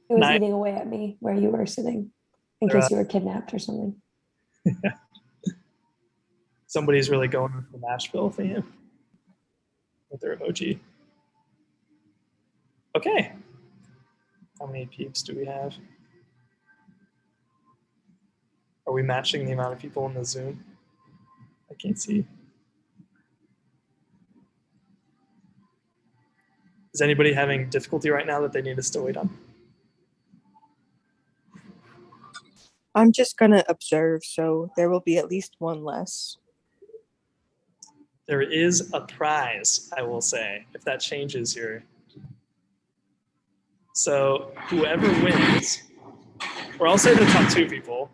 It was Nice. eating away at me where you were sitting in They're, case you were kidnapped or something. somebody's really going with the Nashville theme with their emoji. Okay. How many peeps do we have? Are we matching the amount of people in the Zoom? I can't see. Is anybody having difficulty right now that they need us to wait on? I'm just going to observe, so there will be at least one less. There is a prize, I will say, if that changes here. So whoever wins, or I'll say the top two people,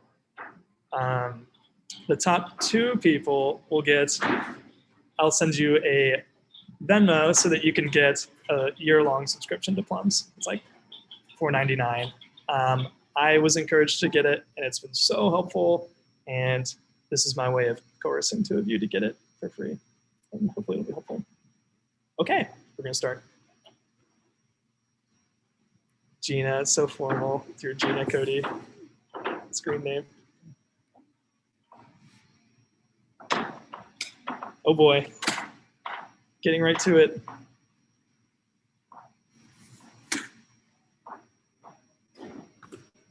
the top two people will get, I'll send you a Venmo so that you can get a year-long subscription to Plums. It's like $4.99. I was encouraged to get it, and it's been so helpful. And this is my way of coercing two of you to get it for free. And hopefully it'll be helpful. Okay, we're gonna start. Gina, it's so formal. It's your Gina Cody screen name. Oh boy, getting right to it.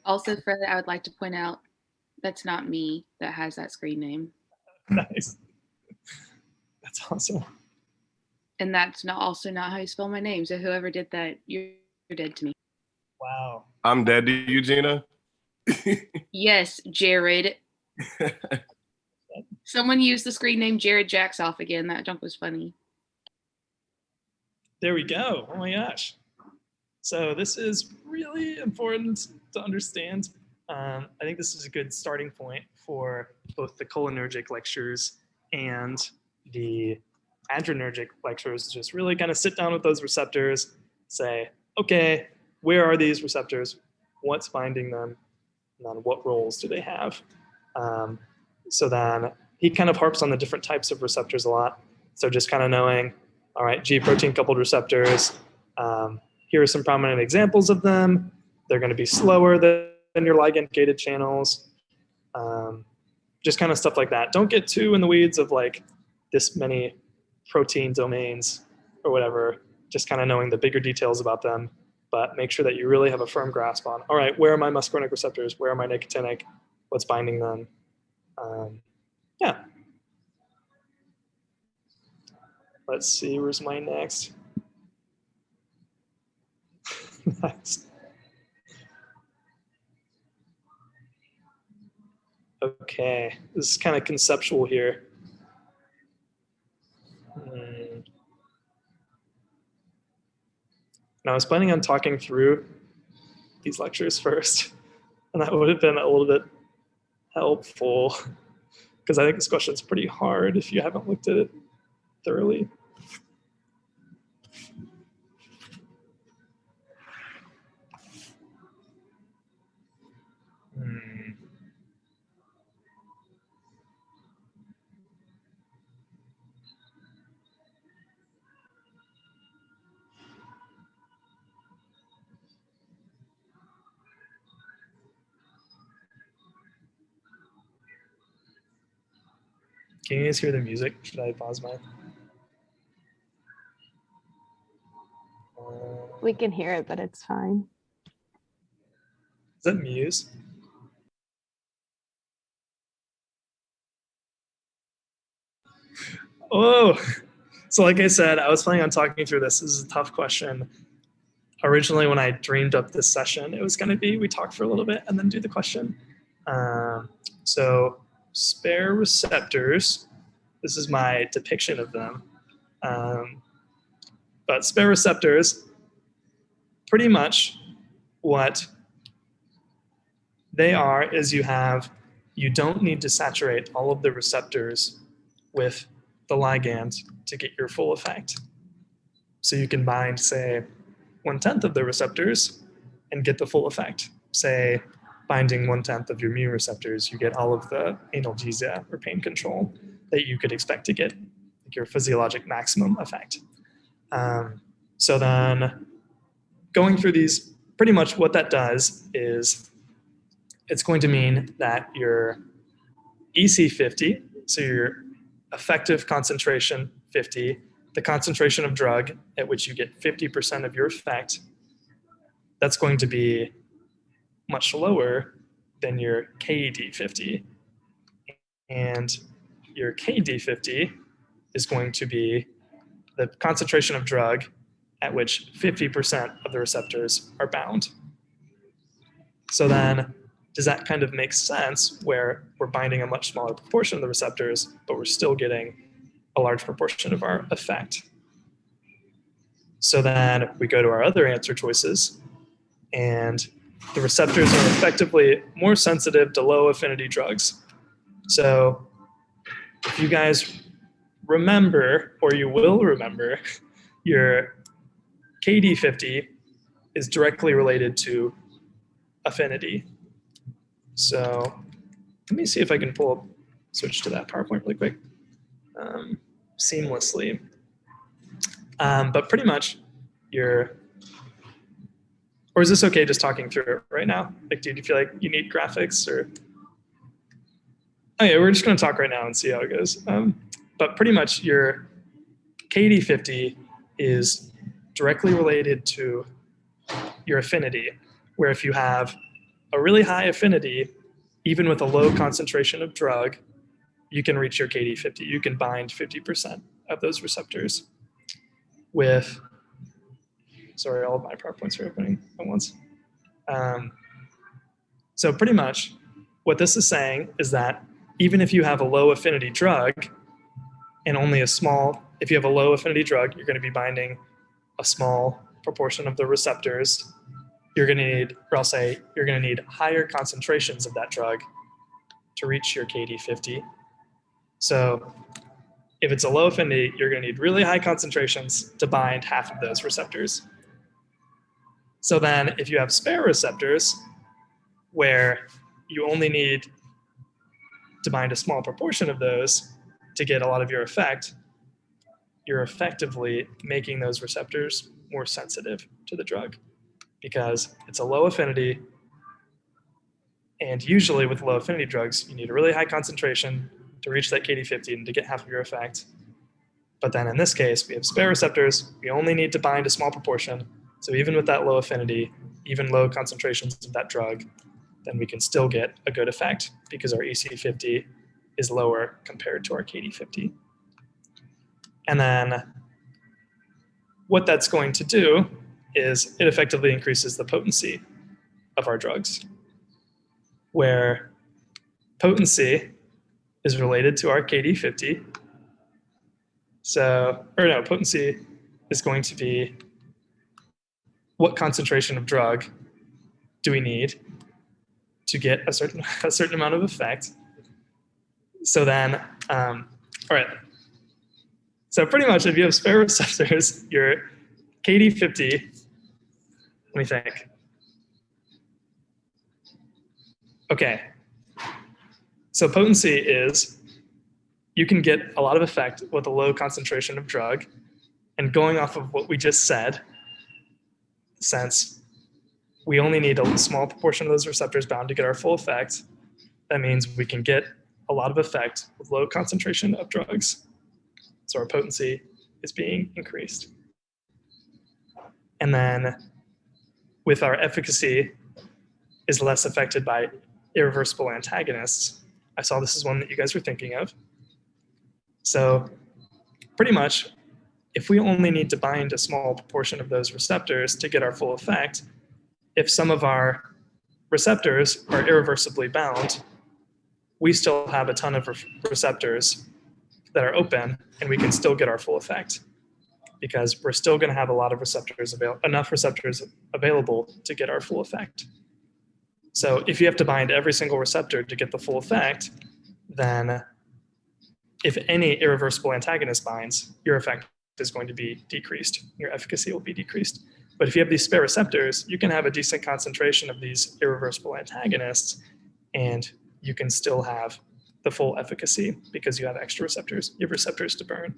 Also, Fred, I would like to point out that's not me that has that screen name. Nice. That's awesome. And that's also not how you spell my name. So whoever did that, you're dead to me. Wow. I'm dead to you, Gina. Yes, Jared. Someone used the screen name Jared Jacksoff again. That junk was funny. There we go. Oh my gosh. So this is really important to understand. I think this is a good starting point for both the cholinergic lectures and the adrenergic lectures. Just really kind of sit down with those receptors, say, okay, where are these receptors? What's binding them? And then what roles do they have? So then he kind of harps on the different types of receptors a lot. So just kind of knowing, all right, G protein coupled receptors. Here are some prominent examples of them. They're going to be slower than your ligand-gated channels. Just kind of stuff like that. Don't get too in the weeds of like this many protein domains or whatever. Just kind of knowing the bigger details about them, but make sure that you really have a firm grasp on, all right, where are my muscarinic receptors? Where are my nicotinic? What's binding them? Yeah. Let's see, where's mine next? Nice. Okay, this is kind of conceptual here. And I was planning on talking through these lectures first, and that would have been a little bit helpful because I think this question is pretty hard if you haven't looked at it thoroughly. Can you guys hear the music? Should I pause my? We can hear it, but it's fine. Is that Muse? Oh, so like I said, I was planning on talking through this. This is a tough question. Originally, when I dreamed up this session, it was going to be we talk for a little bit and then do the question. So spare receptors, this is my depiction of them. But spare receptors, pretty much what they are is you don't need to saturate all of the receptors with the ligand to get your full effect. So you can bind, say, 1/10 of the receptors and get the full effect. Say, binding 1/10 of your mu receptors, you get all of the analgesia or pain control that you could expect to get like your physiologic maximum effect. So then going through these pretty much what that does is it's going to mean that your EC50, so your effective concentration 50, the concentration of drug at which you get 50% of your effect, that's going to be much lower than your KD50. And your KD50 is going to be the concentration of drug at which 50% of the receptors are bound. So then, does that kind of make sense where we're binding a much smaller proportion of the receptors, but we're still getting a large proportion of our effect? So then we go to our other answer choices, and the receptors are effectively more sensitive to low affinity drugs. So if you guys remember, or you will remember, your KD50 is directly related to affinity. So let me see if I can switch to that PowerPoint really quick, seamlessly. But pretty much or is this okay just talking through it right now? Like, do you feel like you need graphics or? Okay, we're just gonna talk right now and see how it goes. But pretty much your KD50 is directly related to your affinity, where if you have a really high affinity, even with a low concentration of drug, you can reach your KD50. You can bind 50% of those receptors with, sorry, all of my PowerPoints are opening at once. So pretty much what this is saying is that even if you have a low affinity drug and only if you have a low affinity drug, you're going to be binding a small proportion of the receptors. You're going to need, or I'll say, you're going to need higher concentrations of that drug to reach your KD50. So if it's a low affinity, you're going to need really high concentrations to bind half of those receptors. So then if you have spare receptors where you only need to bind a small proportion of those to get a lot of your effect, you're effectively making those receptors more sensitive to the drug because it's a low affinity. And usually with low affinity drugs, you need a really high concentration to reach that KD50 and to get half of your effect. But then in this case, we have spare receptors. We only need to bind a small proportion. So even with that low affinity, even low concentrations of that drug, then we can still get a good effect because our EC50 is lower compared to our KD50. And then what that's going to do is it effectively increases the potency of our drugs, where potency is related to our KD50. Potency is going to be what concentration of drug do we need to get a certain amount of effect. So then, all right. So pretty much if you have spare receptors, your KD50, let me think. Okay. So potency is you can get a lot of effect with a low concentration of drug. And going off of what we just said, since we only need a small proportion of those receptors bound to get our full effect, that means we can get a lot of effect with low concentration of drugs. So our potency is being increased. And then with our efficacy is less affected by irreversible antagonists. I saw this is one that you guys were thinking of. So pretty much, if we only need to bind a small proportion of those receptors to get our full effect, if some of our receptors are irreversibly bound, we still have a ton of receptors that are open and we can still get our full effect because we're still going to have a lot of receptors enough receptors available to get our full effect. So if you have to bind every single receptor to get the full effect, then if any irreversible antagonist binds, your effect is going to be decreased. Your efficacy will be decreased. But if you have these spare receptors, you can have a decent concentration of these irreversible antagonists and you can still have the full efficacy because you have extra receptors. You have receptors to burn.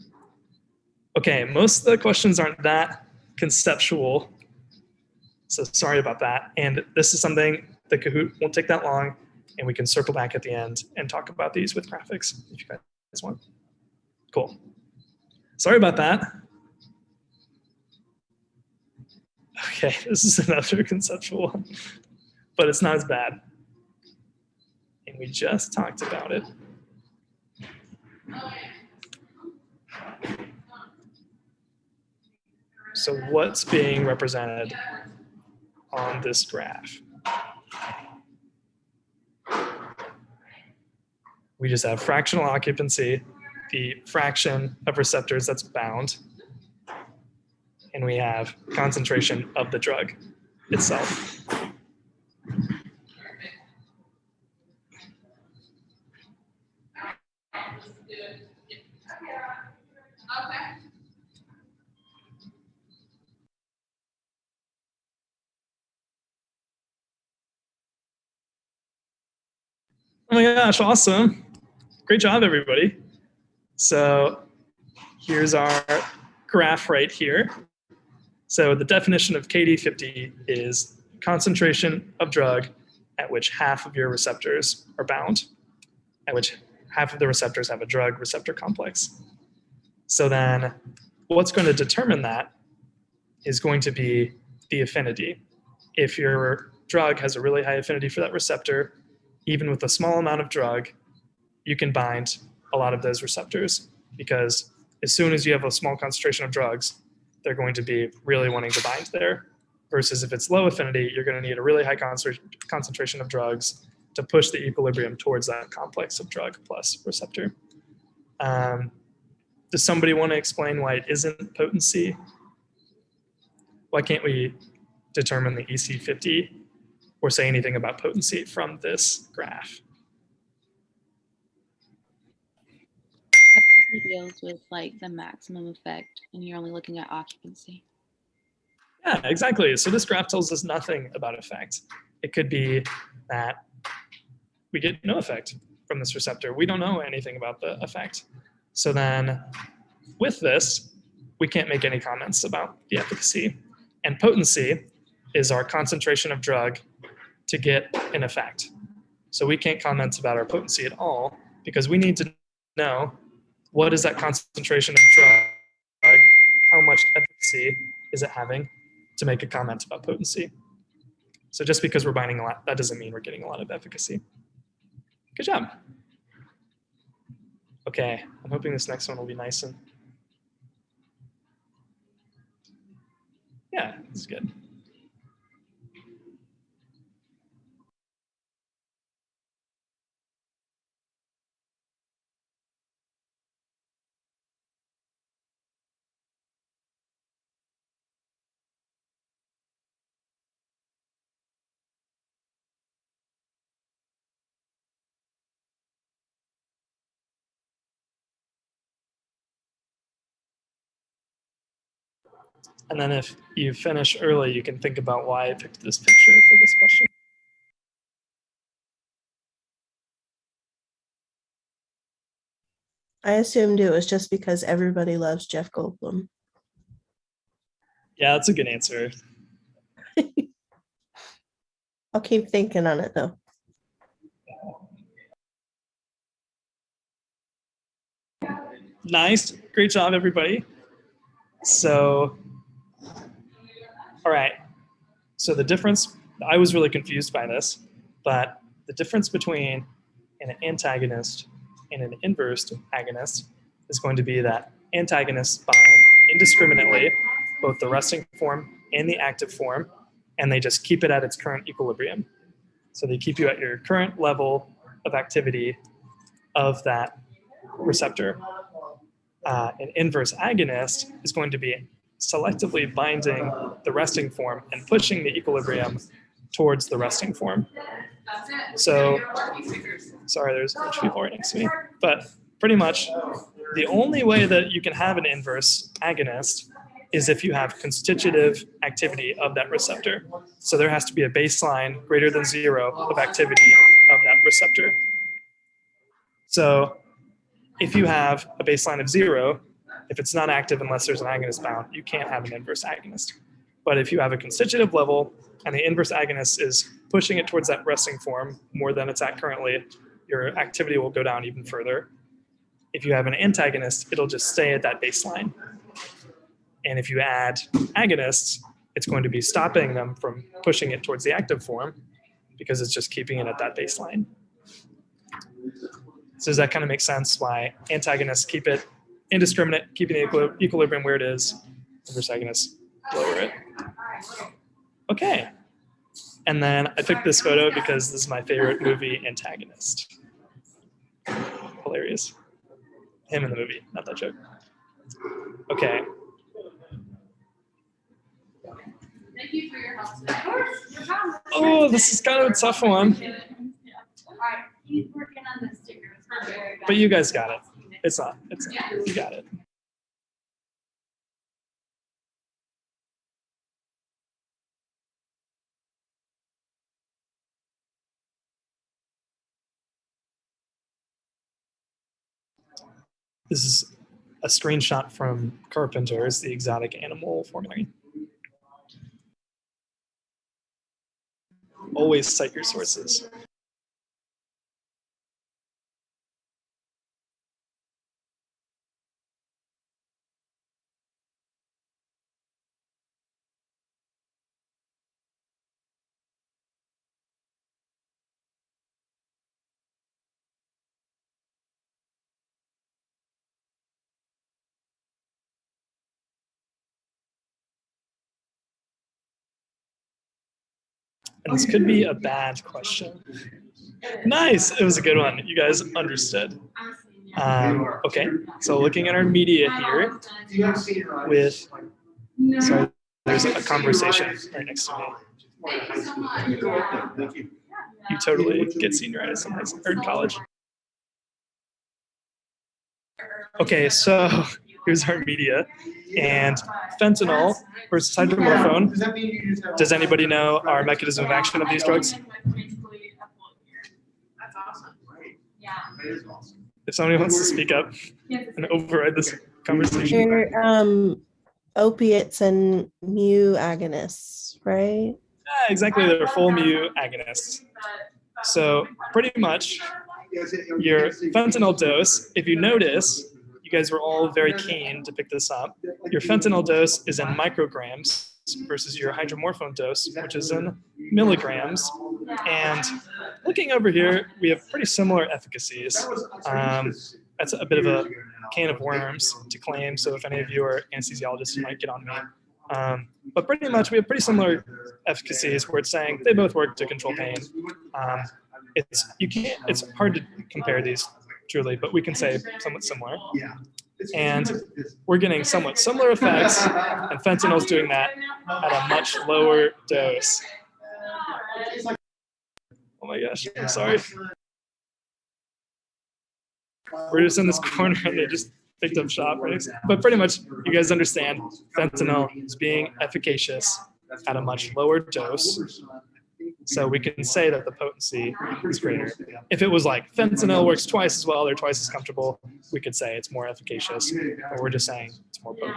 Okay, most of the questions aren't that conceptual. So sorry about that. And this is something the Kahoot won't take that long, and we can circle back at the end and talk about these with graphics if you guys want. Cool. Sorry about that. Okay, this is another conceptual one, but it's not as bad. And we just talked about it. So what's being represented on this graph? We just have fractional occupancy, the fraction of receptors that's bound, and we have concentration of the drug itself. Oh my gosh, awesome. Great job, everybody. So here's our graph right here. So the definition of KD50 is concentration of drug at which half of your receptors are bound, at which half of the receptors have a drug receptor complex. So then what's going to determine that is going to be the affinity. If your drug has a really high affinity for that receptor, even with a small amount of drug, you can bind a lot of those receptors, because as soon as you have a small concentration of drugs, they're going to be really wanting to bind there. Versus if it's low affinity, you're going to need a really high concentration of drugs to push the equilibrium towards that complex of drug plus receptor. Does somebody want to explain why it isn't potency? Why can't we determine the EC50 or say anything about potency from this graph? It deals with like the maximum effect, and you're only looking at occupancy. Yeah, exactly. So this graph tells us nothing about effect. It could be that we get no effect from this receptor. We don't know anything about the effect. So then with this, we can't make any comments about the efficacy. And potency is our concentration of drug to get an effect. So we can't comment about our potency at all, because we need to know what is that concentration of drug, how much efficacy is it having to make a comment about potency. So just because we're binding a lot, that doesn't mean we're getting a lot of efficacy. Good job. Okay, I'm hoping this next one will be nice and, yeah, this is good. And then if you finish early, you can think about why I picked this picture for this question. I assumed it was just because everybody loves Jeff Goldblum. Yeah, that's a good answer. I'll keep thinking on it though. Nice. Great job, everybody. So, all right. So the difference, I was really confused by this, but the difference between an antagonist and an inverse agonist is going to be that antagonists bind indiscriminately both the resting form and the active form, and they just keep it at its current equilibrium. So they keep you at your current level of activity of that receptor. An inverse agonist is going to be selectively binding the resting form and pushing the equilibrium towards the resting form. So, sorry, there's a bunch of people right next to me, but pretty much the only way that you can have an inverse agonist is if you have constitutive activity of that receptor. So there has to be a baseline greater than 0 of activity of that receptor. So if you have a baseline of 0, if it's not active unless there's an agonist bound, you can't have an inverse agonist. But if you have a constitutive level and the inverse agonist is pushing it towards that resting form more than it's at currently, your activity will go down even further. If you have an antagonist, it'll just stay at that baseline. And if you add agonists, it's going to be stopping them from pushing it towards the active form because it's just keeping it at that baseline. So does that kind of make sense why antagonists keep it indiscriminate, keeping the equilibrium where it is, inverse agonists lower it? Okay. And then I picked this photo because this is my favorite movie antagonist. Hilarious. Him in the movie, not that joke. Okay. Thank you for your help today. Oh, this is kind of a tough one, All right, he's working on the stickers. but you guys got it. It's not. You got it. This is a screenshot from Carpenter's The Exotic Animal Formulary. Always cite your sources. And this could be a bad question. Nice, it was a good one. You guys understood. Okay, so looking at our media here with, sorry, there's a conversation right next to me. Thank you so much. You totally get senioritis in college. Okay, so here's our media. And fentanyl versus hydromorphone. Does anybody know our mechanism of action of these drugs? That's awesome. Yeah. If somebody wants to speak up and override this conversation. They're opiates and mu agonists, right? Yeah, exactly, they're full mu agonists. So pretty much your fentanyl dose, if you notice, you guys were all very keen to pick this up. Your fentanyl dose is in micrograms versus your hydromorphone dose, which is in milligrams. And looking over here, we have pretty similar efficacies. That's a bit of a can of worms to claim. So if any of you are anesthesiologists, you might get on me. But pretty much we have pretty similar efficacies where it's saying they both work to control pain. It's hard to compare these truly, but we can say somewhat similar. And we're getting somewhat similar effects, and fentanyl's doing that at a much lower dose. Oh my gosh, I'm sorry. We're just in this corner and they just picked up shop. Right? But pretty much you guys understand fentanyl is being efficacious at a much lower dose. So we can say that the potency is greater. If it was like fentanyl works twice as well or twice as comfortable, we could say it's more efficacious. But we're just saying it's more potent.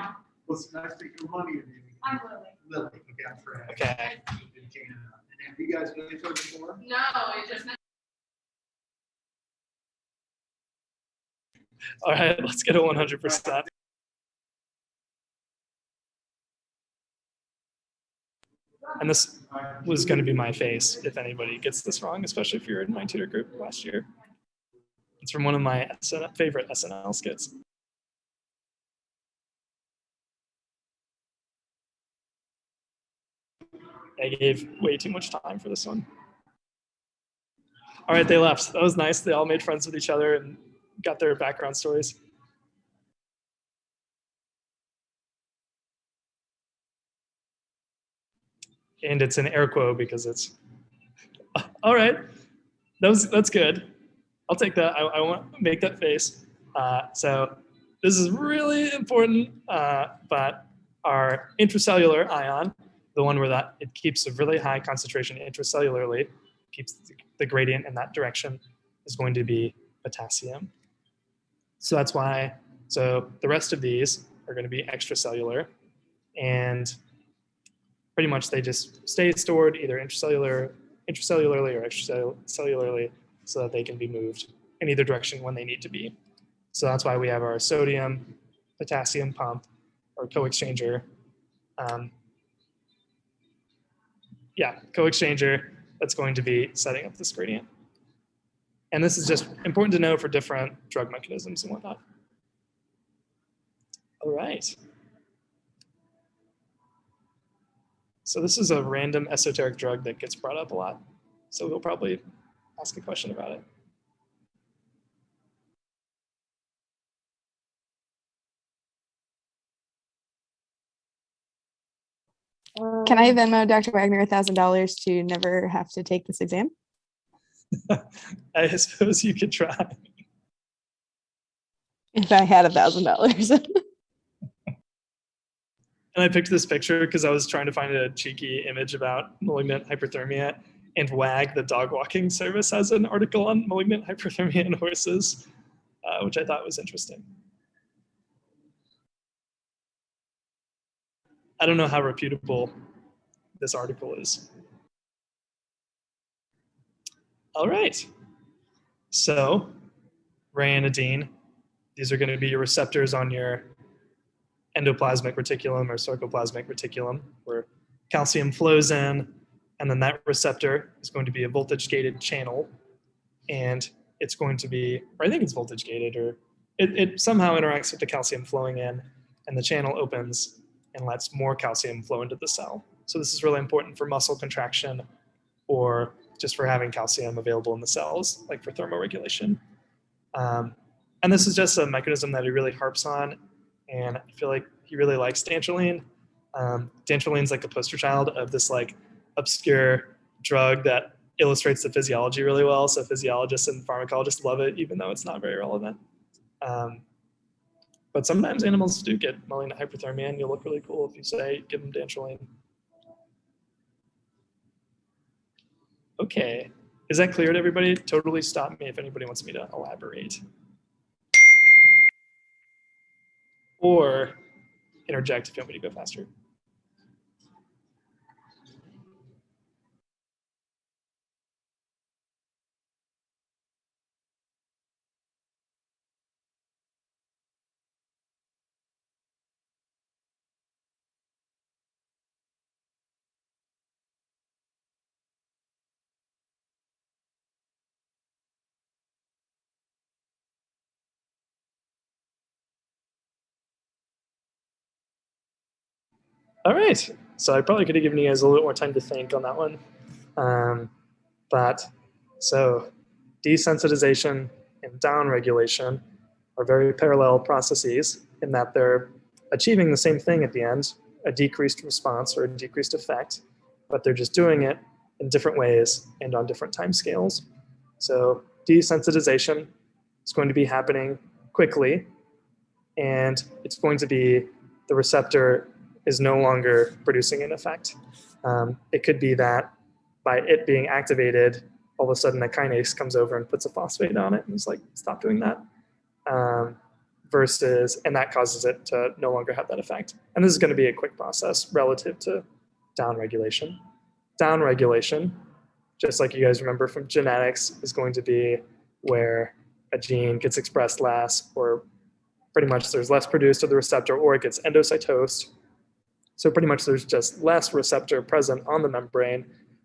I'm Lily. Okay. You guys know each other before? No, it just. All right, let's get a 100%. And this was going to be my face if anybody gets this wrong, especially if you're in my tutor group last year. It's from one of my favorite SNL skits. I gave way too much time for this one. All right, they left. That was nice. They all made friends with each other and got their background stories. And it's an air quote because it's, all right, that's good. I'll take that. I want to make that face. So this is really important, but our intracellular ion, the one where that it keeps a really high concentration intracellularly, keeps the gradient in that direction, is going to be potassium. So that's why, so the rest of these are going to be extracellular. And pretty much they just stay stored either intracellularly or extracellularly so that they can be moved in either direction when they need to be. So that's why we have our sodium, potassium pump, or co-exchanger. Co-exchanger that's going to be setting up this gradient. And this is just important to know for different drug mechanisms and whatnot. All right. So this is a random esoteric drug that gets brought up a lot. So we'll probably ask a question about it. Can I Venmo Dr. Wagner $1,000 to never have to take this exam? I suppose you could try. If I had $1,000. And I picked this picture because I was trying to find a cheeky image about malignant hyperthermia, and WAG, the dog walking service, has an article on malignant hyperthermia in horses, which I thought was interesting. I don't know how reputable this article is. All right. So, ranitidine, these are going to be your receptors on your endoplasmic reticulum or sarcoplasmic reticulum, where calcium flows in, and then that receptor is going to be a voltage-gated channel, and it's going to be, or I think it's voltage-gated, or it somehow interacts with the calcium flowing in, and the channel opens and lets more calcium flow into the cell. So this is really important for muscle contraction or just for having calcium available in the cells, like for thermoregulation. And this is just a mechanism that he really harps on, and I feel like he really likes dantrolene. Dantrolene's like a poster child of this like obscure drug that illustrates the physiology really well. So physiologists and pharmacologists love it, even though it's not very relevant. But sometimes animals do get malignant hyperthermia, and you'll look really cool if you say, give them dantrolene. Okay, is that clear to everybody? Totally stop me if anybody wants me to elaborate. Or interject if you want me to go faster. All right, so I probably could have given you guys a little more time to think on that one. So desensitization and downregulation are very parallel processes in that they're achieving the same thing at the end, a decreased response or a decreased effect, but they're just doing it in different ways and on different time scales. So desensitization is going to be happening quickly, and it's going to be the receptor is no longer producing an effect. It could be that by it being activated, all of a sudden a kinase comes over and puts a phosphate on it and is like, stop doing that. And that causes it to no longer have that effect. And this is going to be a quick process relative to downregulation. Downregulation, just like you guys remember from genetics, is going to be where a gene gets expressed less, or pretty much there's less produced of the receptor, or it gets endocytosed. So pretty much there's just less receptor present on the membrane,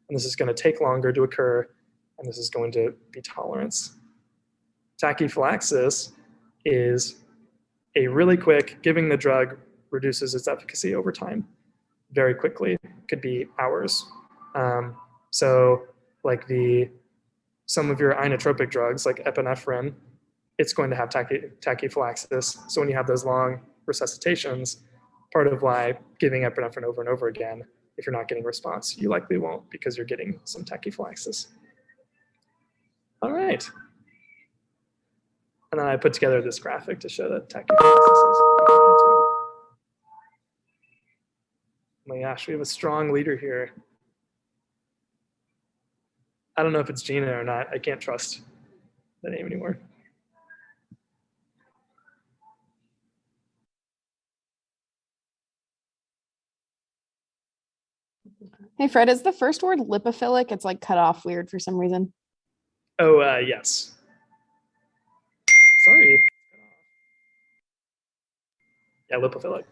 and this is going to take longer to occur, and this is going to be tolerance. Tachyphylaxis is a really quick, giving the drug reduces its efficacy over time very quickly. It could be hours. So like some of your inotropic drugs like epinephrine, it's going to have tachyphylaxis. So when you have those long resuscitations, part of why giving epinephrine over and over again, if you're not getting response, you likely won't because you're getting some tachyphylaxis. All right. And then I put together this graphic to show that tachyphylaxis is important too. Oh my gosh, we have a strong leader here. I don't know if it's Gina or not. I can't trust the name anymore. Hey, Fred, is the first word lipophilic? It's like cut off weird for some reason. Oh, yes. Sorry. Yeah, lipophilic.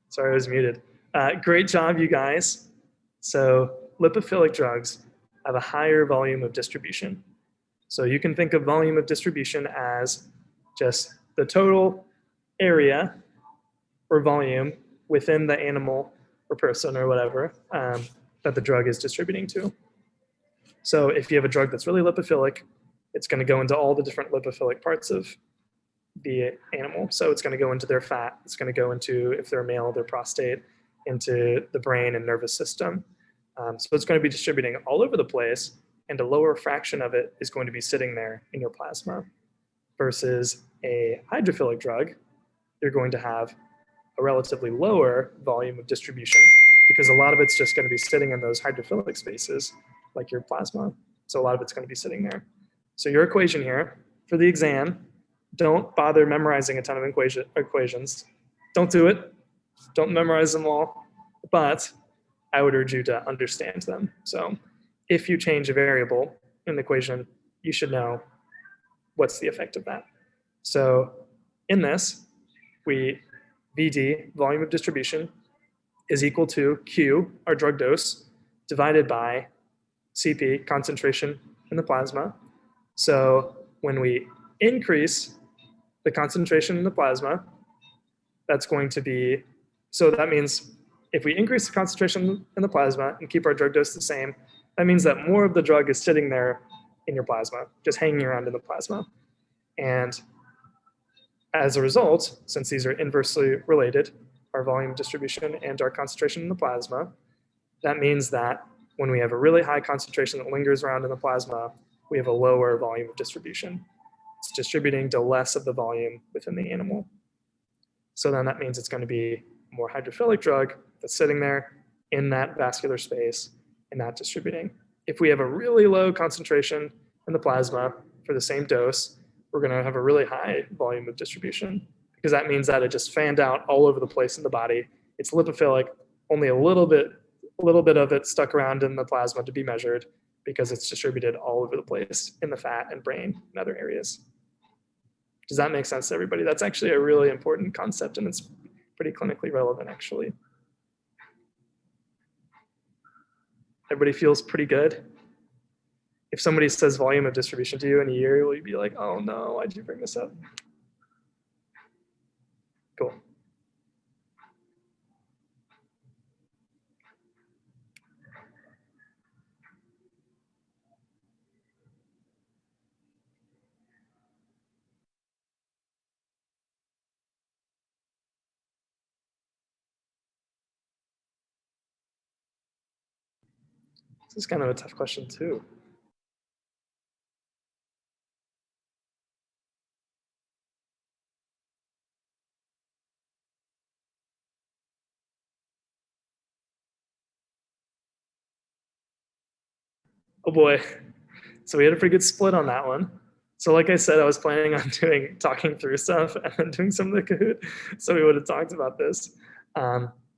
Sorry, I was muted. Great job, you guys. So lipophilic drugs have a higher volume of distribution. So you can think of volume of distribution as just the total area or volume within the animal or person or whatever that the drug is distributing to. So if you have a drug that's really lipophilic, it's going to go into all the different lipophilic parts of the animal. So it's going to go into their fat. It's going to go into, if they're a male, their prostate, into the brain and nervous system. So it's going to be distributing all over the place, and a lower fraction of it is going to be sitting there in your plasma. Versus a hydrophilic drug, you're going to have a relatively lower volume of distribution because a lot of it's just going to be sitting in those hydrophilic spaces, like your plasma. So a lot of it's going to be sitting there. So your equation here for the exam, don't bother memorizing a ton of equations. Don't do it. Don't memorize them all. But I would urge you to understand them. So if you change a variable in the equation, you should know what's the effect of that. So in this, VD, volume of distribution, is equal to Q, our drug dose, divided by CP, concentration in the plasma. So when we increase the concentration in the plasma, that's going to be, so that means if we increase the concentration in the plasma and keep our drug dose the same, that means that more of the drug is sitting there in your plasma, just hanging around in the plasma. And as a result, since these are inversely related, our volume distribution and our concentration in the plasma, that means that when we have a really high concentration that lingers around in the plasma, we have a lower volume of distribution. It's distributing to less of the volume within the animal. So then that means it's going to be a more hydrophilic drug that's sitting there in that vascular space and not distributing. If we have a really low concentration in the plasma for the same dose, we're going to have a really high volume of distribution because that means that it just fanned out all over the place in the body. It's lipophilic, only a little bit of it stuck around in the plasma to be measured because it's distributed all over the place in the fat and brain and other areas. Does that make sense to everybody? That's actually a really important concept, and it's pretty clinically relevant, actually. Everybody feels pretty good? If somebody says volume of distribution to you in a year, will you be like, oh no, why'd you bring this up? Cool. This is kind of a tough question too. Oh boy. So we had a pretty good split on that one. So like I said, I was planning on talking through stuff and then doing some of the Kahoot. So we would have talked about this.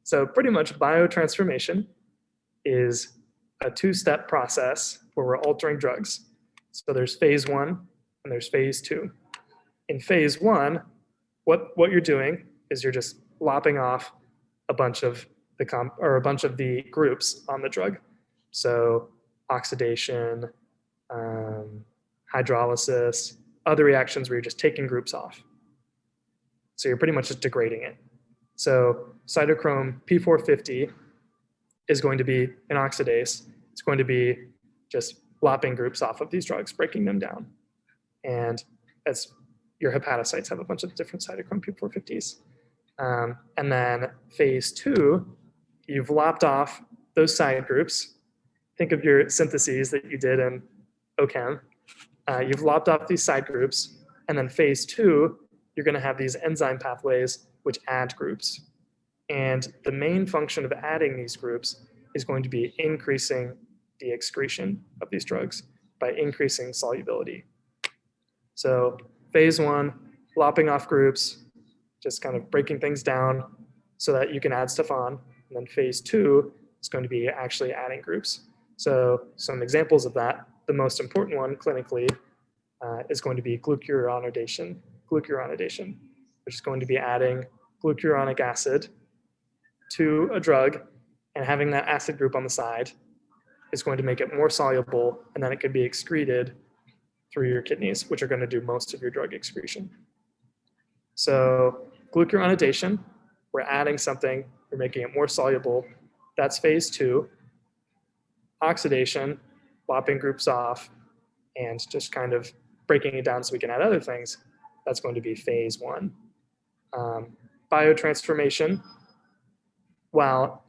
So pretty much biotransformation is a two-step process where we're altering drugs. So there's phase 1 and there's phase 2. In phase 1, what you're doing is you're just lopping off a bunch of the groups on the drug. So oxidation, hydrolysis, other reactions where you're just taking groups off. So you're pretty much just degrading it. So cytochrome P450 is going to be an oxidase. It's going to be just lopping groups off of these drugs, breaking them down. And as your hepatocytes have a bunch of different cytochrome P450s. And then phase 2, you've lopped off those side groups. Think of your syntheses that you did in OChem. You've lopped off these side groups. And then phase 2, you're going to have these enzyme pathways which add groups. And the main function of adding these groups is going to be increasing the excretion of these drugs by increasing solubility. So phase one, lopping off groups, just kind of breaking things down so that you can add stuff on. And then phase two is going to be actually adding groups. So some examples of that, the most important one clinically is going to be glucuronidation, which is going to be adding glucuronic acid to a drug and having that acid group on the side is going to make it more soluble, and then it can be excreted through your kidneys, which are going to do most of your drug excretion. So glucuronidation, we're adding something, we're making it more soluble. That's phase two. Oxidation, lopping groups off, and just kind of breaking it down so we can add other things. That's going to be phase one. Biotransformation, while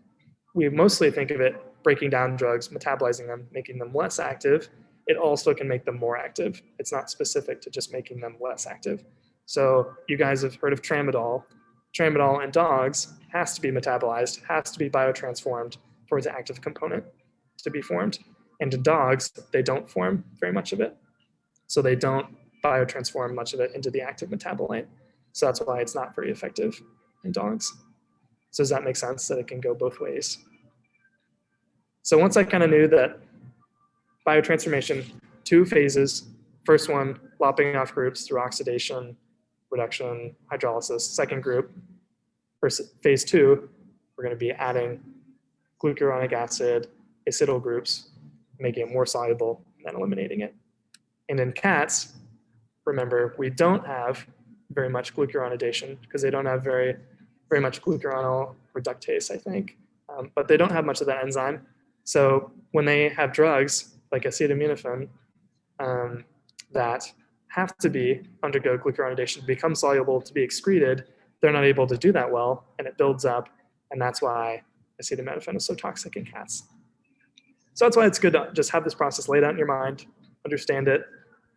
we mostly think of it breaking down drugs, metabolizing them, making them less active, it also can make them more active. It's not specific to just making them less active. So you guys have heard of tramadol. Tramadol in dogs has to be metabolized, has to be biotransformed for its active component to be formed. And in dogs, they don't form very much of it. So they don't biotransform much of it into the active metabolite. So that's why it's not very effective in dogs. So does that make sense that it can go both ways? So once I kind of knew that biotransformation, two phases. First one, lopping off groups through oxidation, reduction, hydrolysis. Second group, phase two, we're going to be adding glucuronic acid, acidyl groups, making it more soluble, and then eliminating it. And in cats, remember, we don't have very much glucuronidation because they don't have very much glucuronol reductase, I think. But they don't have much of that enzyme. So when they have drugs like acetaminophen that have to undergo glucuronidation to become soluble, to be excreted, they're not able to do that well, and it builds up, and that's why acetaminophen is so toxic in cats. So that's why it's good to just have this process laid out in your mind, understand it.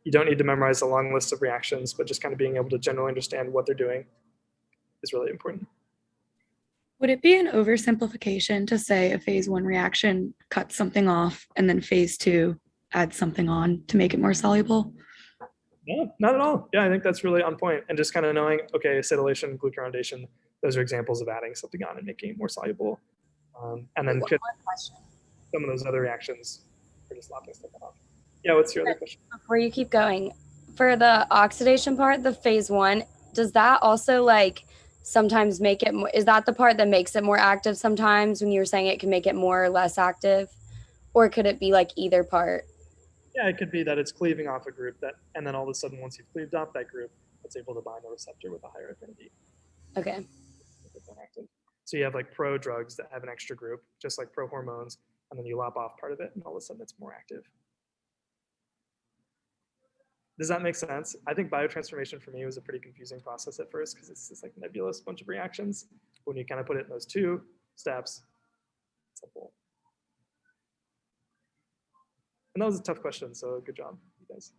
You don't need to memorize a long list of reactions, but just kind of being able to generally understand what they're doing is really important. Would it be an oversimplification to say a phase one reaction cuts something off and then phase two adds something on to make it more soluble? No, not at all. Yeah, I think that's really on point. And just kind of knowing, okay, acetylation, glucuronidation, those are examples of adding something on and making it more soluble. And then some of those other reactions are just lopping stuff off. Yeah, what's your other question? Before you keep going, for the oxidation part, the phase one, does that also like sometimes make it more, is that the part that makes it more active sometimes when you were saying it can make it more or less active? Or could it be like either part? Yeah, it could be that it's cleaving off a group and then all of a sudden, once you've cleaved off that group, it's able to bind a receptor with a higher affinity. Okay. So you have like pro drugs that have an extra group, just like pro hormones, and then you lop off part of it, and all of a sudden it's more active. Does that make sense? I think biotransformation for me was a pretty confusing process at first because it's this like nebulous bunch of reactions. When you kind of put it in those two steps, it's simple. And that was a tough question, so good job, you guys.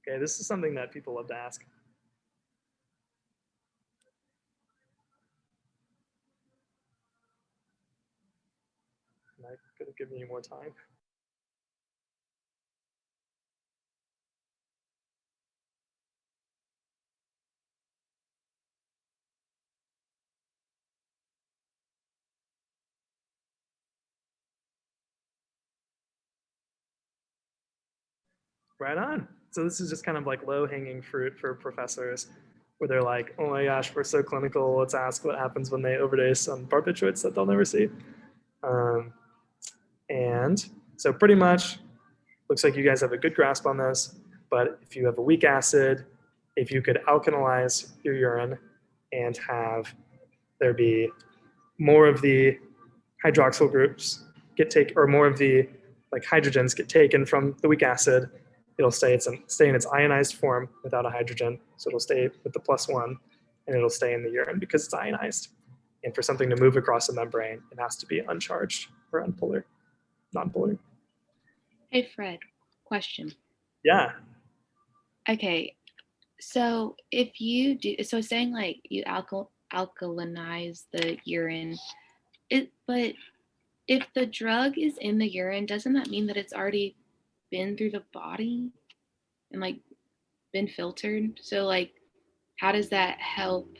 Okay, this is something that people love to ask. And I could have given you more time. Right on. So this is just kind of like low-hanging fruit for professors where they're like, oh my gosh, we're so clinical. Let's ask what happens when they overdose on barbiturates that they'll never see. And so pretty much looks like you guys have a good grasp on this, but if you have a weak acid, if you could alkalize your urine and have there be more of the hydroxyl groups get taken, or more of the like hydrogens get taken from the weak acid, it'll stay in its ionized form without a hydrogen. So it'll stay with the +1 and it'll stay in the urine because it's ionized. And for something to move across the membrane, it has to be uncharged or unpolar, non-polar. Hey, Fred, question. Yeah. Okay, so if you do, so saying like you alkalinize the urine, but if the drug is in the urine, doesn't that mean that it's already been through the body and like been filtered? So like, how does that help?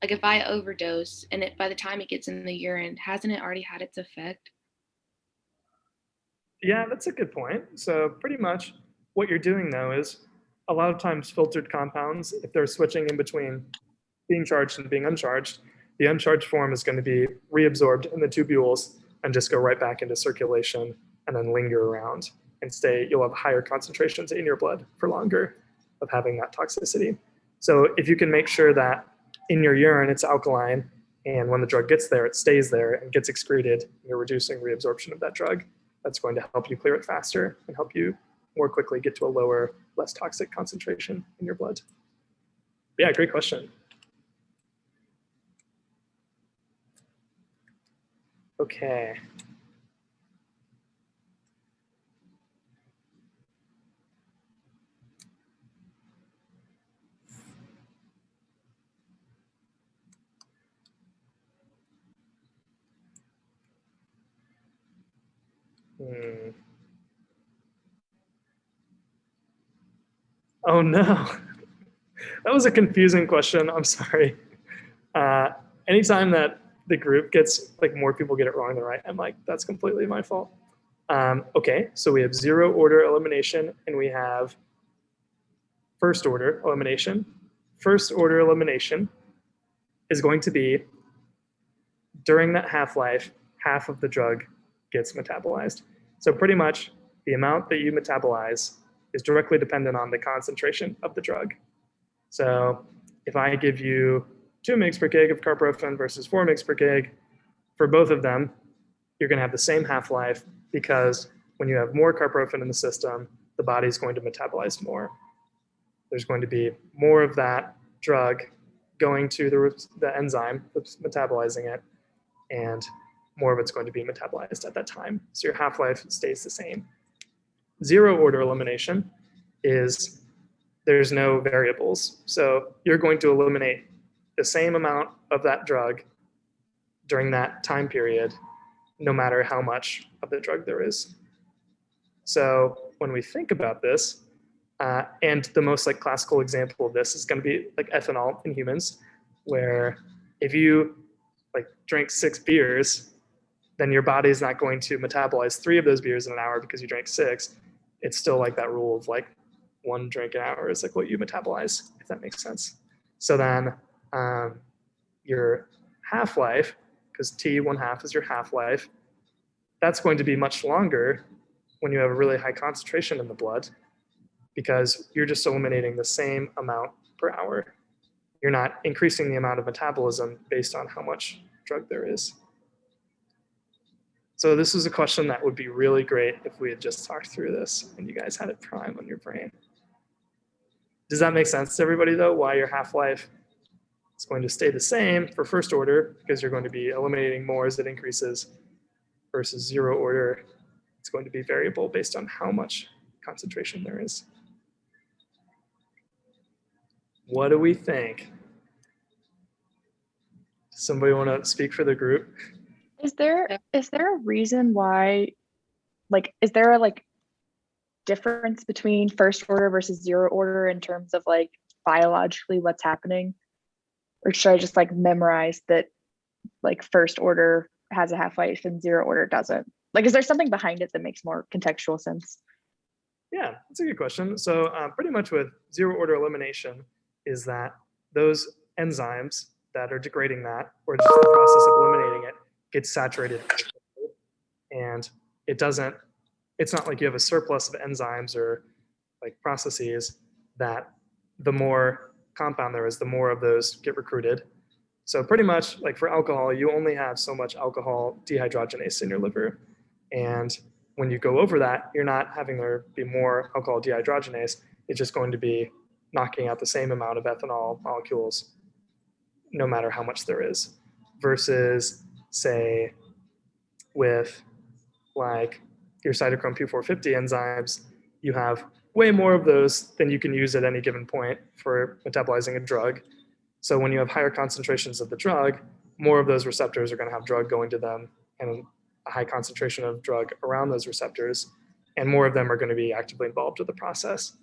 Like if I overdose and it by the time it gets in the urine, hasn't it already had its effect? Yeah, that's a good point. So pretty much what you're doing though is a lot of times filtered compounds, if they're switching in between being charged and being uncharged, the uncharged form is going to be reabsorbed in the tubules and just go right back into circulation and then linger around and stay. You'll have higher concentrations in your blood for longer of having that toxicity. So if you can make sure that in your urine it's alkaline, and when the drug gets there, it stays there and gets excreted, you're reducing reabsorption of that drug. That's going to help you clear it faster and help you more quickly get to a lower, less toxic concentration in your blood. Yeah, great question. Okay. Oh no, that was a confusing question. I'm sorry. Anytime that the group gets, like more people get it wrong than right, I'm like, that's completely my fault. Okay, so we have zero order elimination and we have first order elimination. First order elimination is going to be during that half-life, half of the drug gets metabolized. So pretty much the amount that you metabolize is directly dependent on the concentration of the drug. So if I give you 2 mg per kg of carprofen versus 4 mg per kg, for both of them, you're going to have the same half-life because when you have more carprofen in the system, the body's going to metabolize more. There's going to be more of that drug going to the enzyme that's metabolizing it, and more of it's going to be metabolized at that time. So your half-life stays the same. Zero order elimination is there's no variables. So you're going to eliminate the same amount of that drug during that time period, no matter how much of the drug there is. So when we think about this, and the most like classical example of this is going to be like ethanol in humans, where if you like drink 6 beers, then your body's not going to metabolize 3 of those beers in an hour because you drank 6. It's still like that rule of like 1 drink an hour is like what you metabolize, if that makes sense. So then your half-life, because T 1/2 is your half-life, that's going to be much longer when you have a really high concentration in the blood because you're just eliminating the same amount per hour. You're not increasing the amount of metabolism based on how much drug there is. So this is a question that would be really great if we had just talked through this and you guys had it prime on your brain. Does that make sense to everybody though? Why your half-life is going to stay the same for first order because you're going to be eliminating more as it increases versus zero order. It's going to be variable based on how much concentration there is. What do we think? Somebody want to speak for the group? Is there a reason why, like, is there a like difference between first order versus zero order in terms of like biologically what's happening? Or should I just like memorize that like first order has a half-life and zero order doesn't? Like, is there something behind it that makes more contextual sense? Yeah, that's a good question. So pretty much with zero order elimination is that those enzymes that are degrading that, or just the process of eliminating it, gets saturated. And it's not like you have a surplus of enzymes or like processes that the more compound there is, the more of those get recruited. So pretty much like for alcohol, you only have so much alcohol dehydrogenase in your liver. And when you go over that, you're not having there be more alcohol dehydrogenase. It's just going to be knocking out the same amount of ethanol molecules, no matter how much there is. Versus, say, with like your cytochrome P450 enzymes, you have way more of those than you can use at any given point for metabolizing a drug. So when you have higher concentrations of the drug, more of those receptors are going to have drug going to them, and a high concentration of drug around those receptors, and more of them are going to be actively involved with the process.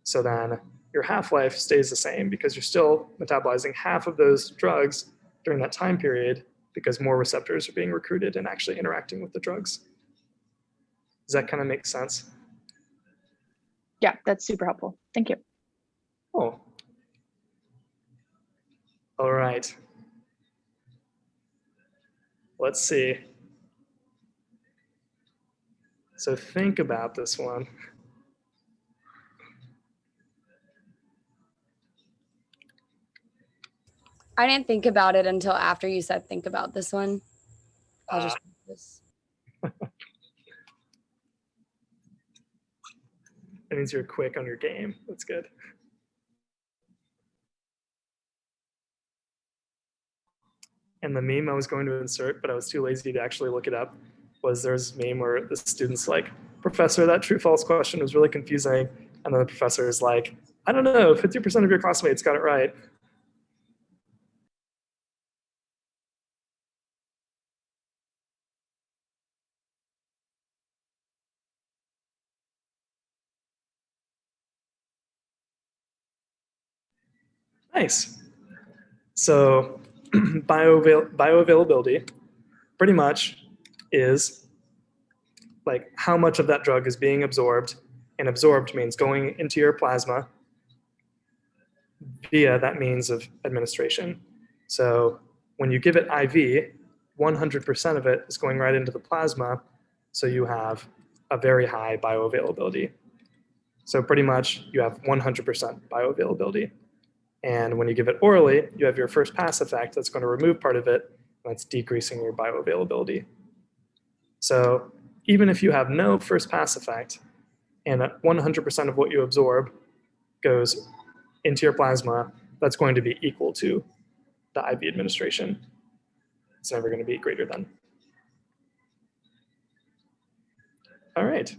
So then your half-life stays the same because you're still metabolizing half of those drugs during that time period because more receptors are being recruited and actually interacting with the drugs. Does that kind of make sense? Yeah, that's super helpful. Thank you. Oh. All right. Let's see. So think about this one. I didn't think about it until after you said think about this one. I'll just this. That means you're quick on your game. That's good. And the meme I was going to insert, but I was too lazy to actually look it up, was there's a meme where the student's like, "Professor, that true false question was really confusing." And then the professor is like, "I don't know, 50% of your classmates got it right." Nice. So bioavailability pretty much is like how much of that drug is being absorbed, and absorbed means going into your plasma via that means of administration. So when you give it IV, 100% of it is going right into the plasma, so you have a very high bioavailability. So pretty much you have 100% bioavailability. And when you give it orally, you have your first pass effect that's going to remove part of it, and that's decreasing your bioavailability. So even if you have no first pass effect, and 100% of what you absorb goes into your plasma, that's going to be equal to the IV administration. It's never going to be greater than. All right.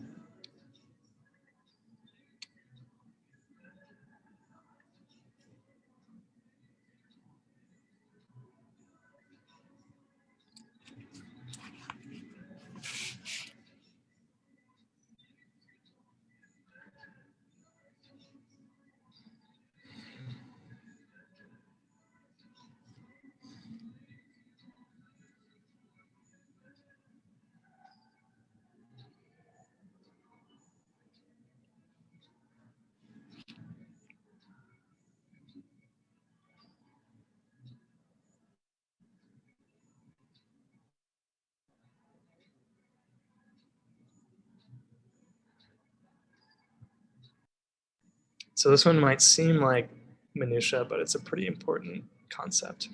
So this one might seem like minutia, but it's a pretty important concept.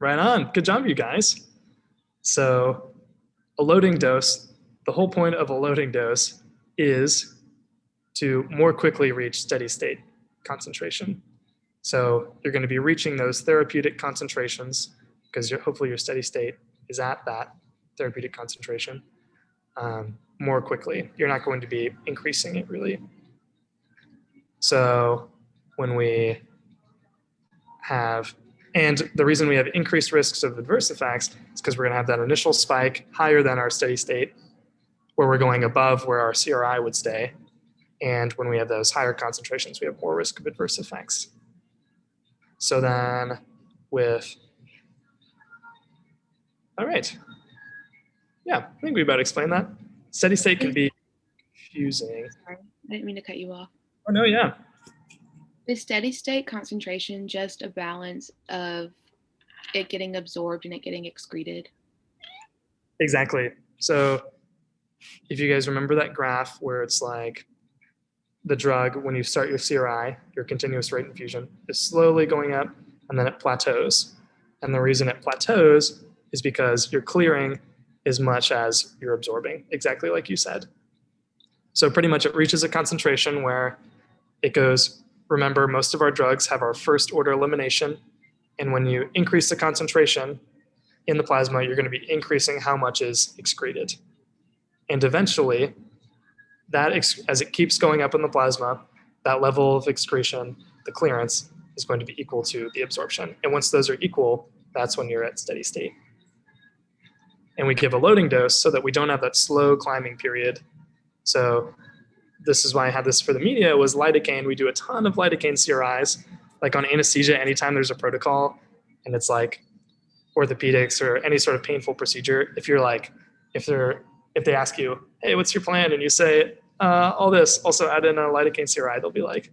Right on. Good job, you guys. So a loading dose, the whole point of a loading dose is to more quickly reach steady state concentration. So you're going to be reaching those therapeutic concentrations because hopefully your steady state is at that therapeutic concentration more quickly. You're not going to be increasing it really. So when we have, and the reason we have increased risks of adverse effects is because we're going to have that initial spike higher than our steady state, where we're going above where our CRI would stay. And when we have those higher concentrations, we have more risk of adverse effects. So then with, all right. Yeah, I think we about explained that. Steady state can be confusing. Sorry, I didn't mean to cut you off. Oh no, yeah. Is steady state concentration just a balance of it getting absorbed and it getting excreted? Exactly. So if you guys remember that graph where it's like the drug, when you start your CRI, your continuous rate infusion, is slowly going up and then it plateaus. And the reason it plateaus is because you're clearing as much as you're absorbing, exactly like you said. So pretty much it reaches a concentration where it goes, remember, most of our drugs have our first order elimination. And when you increase the concentration in the plasma, you're going to be increasing how much is excreted. And eventually, that as it keeps going up in the plasma, that level of excretion, the clearance, is going to be equal to the absorption. And once those are equal, that's when you're at steady state. And we give a loading dose so that we don't have that slow climbing period. So this is why I had this for the media, was lidocaine. We do a ton of lidocaine CRIs, like on anesthesia, anytime there's a protocol and it's like orthopedics or any sort of painful procedure. If you're like, if they ask you, hey, what's your plan? And you say, all this, also add in a lidocaine CRI, they'll be like,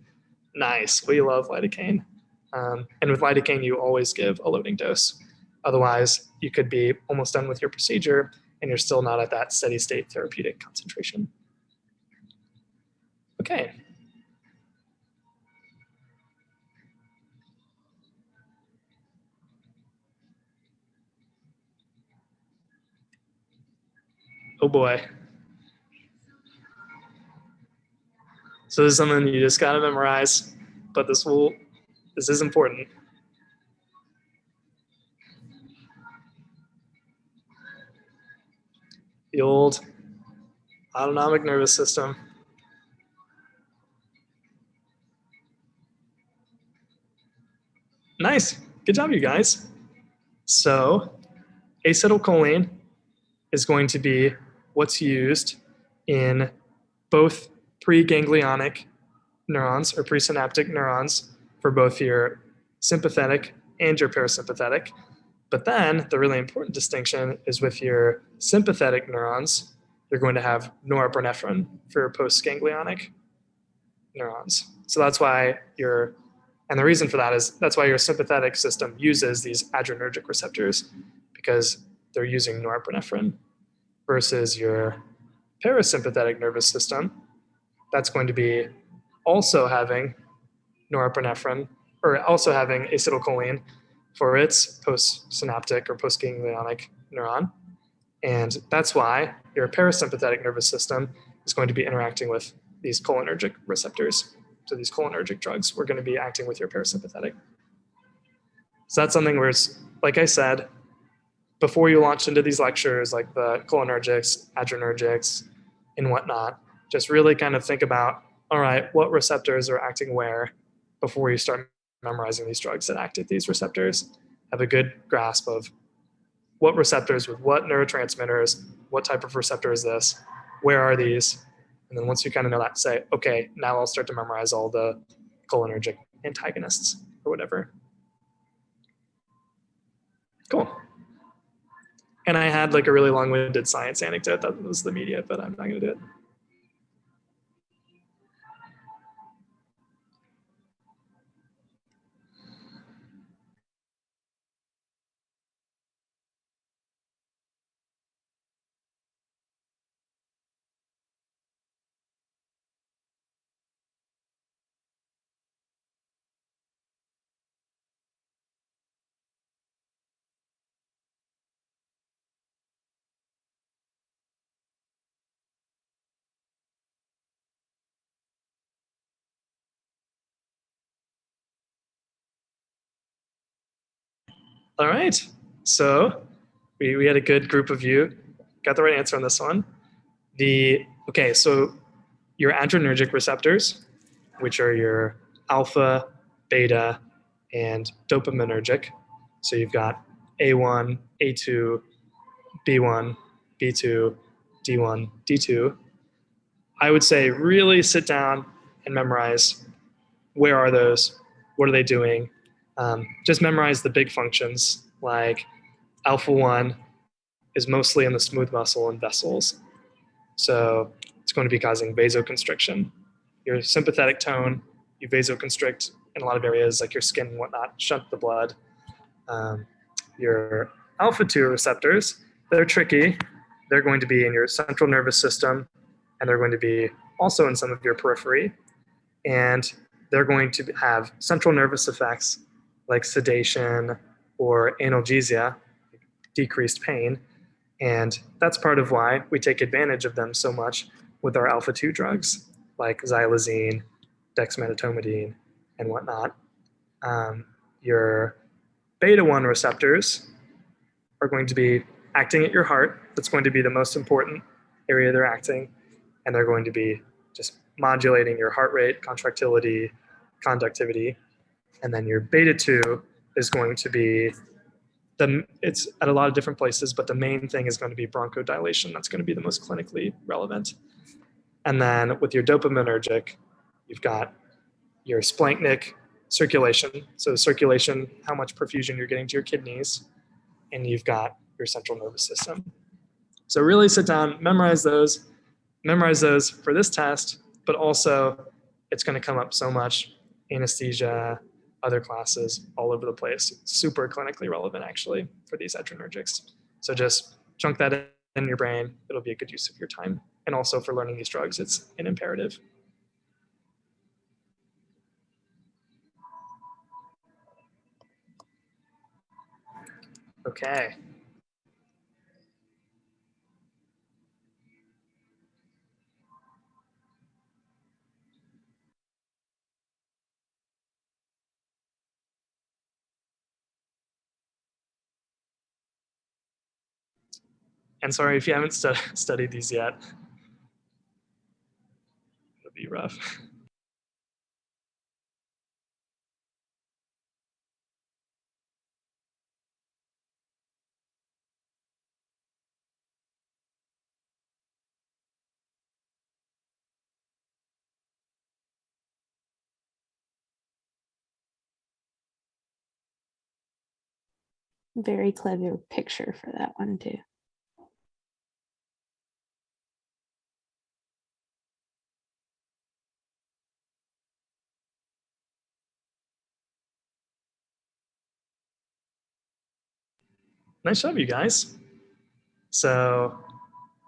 nice, we love lidocaine. And with lidocaine, you always give a loading dose. Otherwise, you could be almost done with your procedure and you're still not at that steady state therapeutic concentration. Okay. Oh boy. So this is something you just gotta memorize, but this is important. The old autonomic nervous system. Nice, good job, you guys. So acetylcholine is going to be what's used in both preganglionic neurons or presynaptic neurons for both your sympathetic and your parasympathetic. But then the really important distinction is with your sympathetic neurons, you're going to have norepinephrine for your postganglionic neurons. So that's why and the reason for that is that's why your sympathetic system uses these adrenergic receptors, because they're using norepinephrine, versus your parasympathetic nervous system, that's going to be also having norepinephrine, or also having acetylcholine for its postsynaptic or postganglionic neuron. And that's why your parasympathetic nervous system is going to be interacting with these cholinergic receptors. So these cholinergic drugs were going to be acting with your parasympathetic. So that's something where it's, like I said, before you launch into these lectures, like the cholinergics, adrenergics, and whatnot, just really kind of think about, all right, what receptors are acting where before you start memorizing these drugs that act at these receptors. Have a good grasp of what receptors with what neurotransmitters, what type of receptor is this, where are these? And then once you kind of know that, say, okay, now I'll start to memorize all the cholinergic antagonists or whatever. Cool. And I had like a really long-winded science anecdote that was the media, but I'm not going to do it. All right, so we had a good group of you. Got the right answer on this one. Okay, so your adrenergic receptors, which are your alpha, beta, and dopaminergic. So you've got A1, A2, B1, B2, D1, D2. I would say really sit down and memorize where are those, what are they doing. Just memorize the big functions, like alpha 1 is mostly in the smooth muscle and vessels. So it's going to be causing vasoconstriction. Your sympathetic tone, you vasoconstrict in a lot of areas like your skin and whatnot, shunt the blood. Your alpha 2 receptors, they're tricky. They're going to be in your central nervous system, and they're going to be also in some of your periphery. And they're going to have central nervous effects like sedation or analgesia, decreased pain. And that's part of why we take advantage of them so much with our alpha 2 drugs like xylazine, dexmedetomidine, and whatnot. Your beta 1 receptors are going to be acting at your heart. That's going to be the most important area they're acting. And they're going to be just modulating your heart rate, contractility, conductivity. And then your beta 2 is going to be it's at a lot of different places, but the main thing is going to be bronchodilation. That's going to be the most clinically relevant. And then with your dopaminergic, you've got your splanchnic circulation. So circulation, how much perfusion you're getting to your kidneys, and you've got your central nervous system. So really sit down, memorize those for this test, but also it's going to come up so much, anesthesia, other classes, all over the place. Super clinically relevant actually for these adrenergics. So just chunk that in your brain. It'll be a good use of your time. And also for learning these drugs, it's an imperative. Okay. And sorry if you haven't studied these yet. It'll be rough. Very clever picture for that one too. Nice job, you guys. So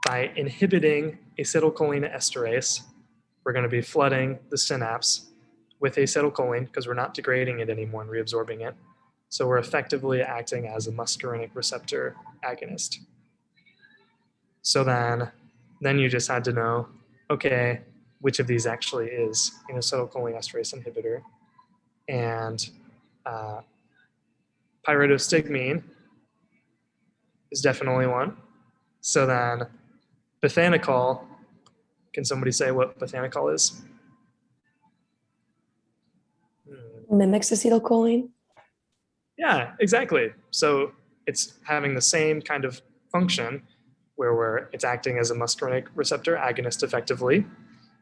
by inhibiting acetylcholine esterase, we're going to be flooding the synapse with acetylcholine because we're not degrading it anymore and reabsorbing it. So we're effectively acting as a muscarinic receptor agonist. So then you just had to know, okay, which of these actually is an acetylcholine esterase inhibitor. And pyridostigmine is definitely one. So then bethanechol, can somebody say what bethanechol is? Mimics acetylcholine. Yeah, exactly. So it's having the same kind of function where it's acting as a muscarinic receptor agonist effectively,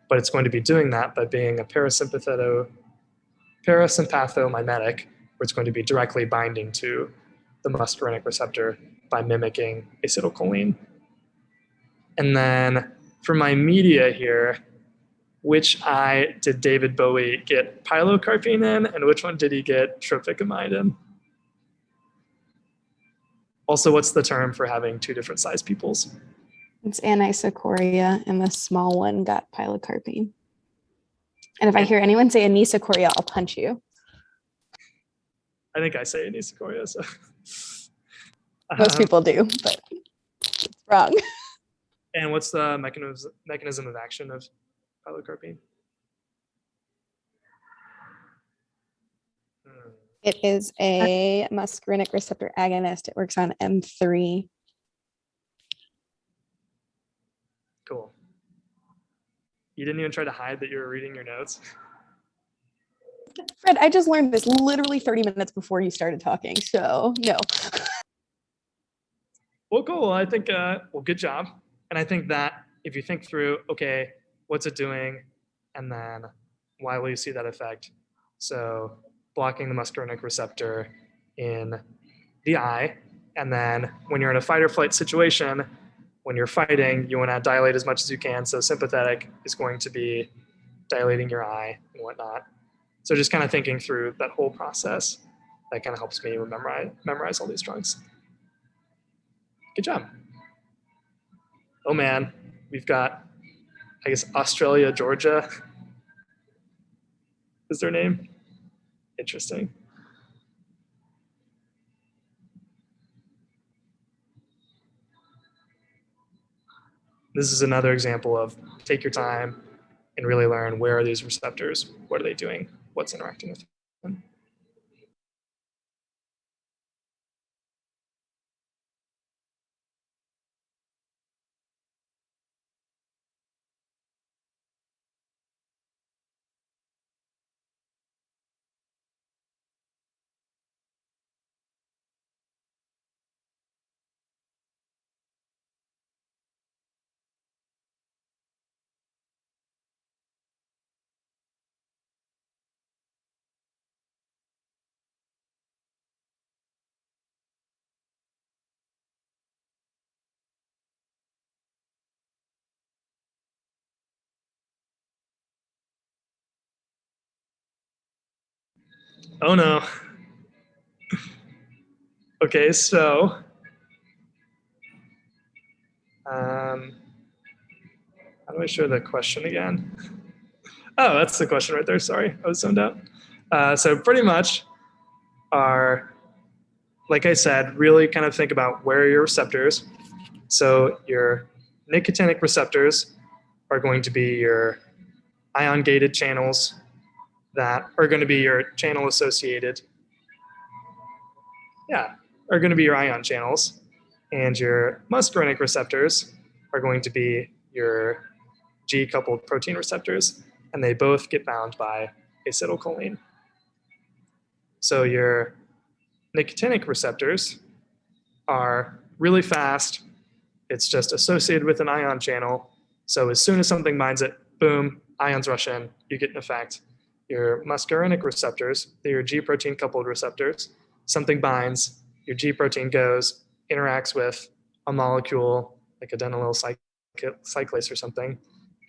but it's going to be doing that by being a parasympathomimetic, where it's going to be directly binding to the muscarinic receptor by mimicking acetylcholine. And then for my media here, which eye did David Bowie get pilocarpine in, and which one did he get tropicamide in? Also, what's the term for having two different size pupils? It's anisocoria, and the small one got pilocarpine. And if I hear anyone say anisocoria, I'll punch you. I think I say anisocoria. So. Most people do, but it's wrong. And what's the mechanism of action of pilocarpine? It is a muscarinic receptor agonist. It works on M3. Cool. You didn't even try to hide that you were reading your notes. Fred, I just learned this literally 30 minutes before you started talking, so no. Well, cool. I think, good job. And I think that if you think through, okay, what's it doing? And then why will you see that effect? So blocking the muscarinic receptor in the eye. And then when you're in a fight or flight situation, when you're fighting, you want to dilate as much as you can. So sympathetic is going to be dilating your eye and whatnot. So just kind of thinking through that whole process, that kind of helps me memorize all these drugs. Good job. Oh man, we've got, I guess, Australia, Georgia is their name. Interesting. This is another example of take your time and really learn where are these receptors, what are they doing, what's interacting with them. Oh no. Okay, so how do I show the question again? Oh, that's the question right there. Sorry, I was zoned out. So pretty much are, like I said, really kind of think about where are your receptors. So your nicotinic receptors are going to be your ion-gated channels that are going to be your channel associated. Yeah, are going to be your ion channels. And your muscarinic receptors are going to be your G-coupled protein receptors, and they both get bound by acetylcholine. So your nicotinic receptors are really fast. It's just associated with an ion channel. So as soon as something binds it, boom, ions rush in, you get an effect. Your muscarinic receptors, they're your G protein coupled receptors. Something binds, your G protein goes, interacts with a molecule like adenylyl cyclase or something,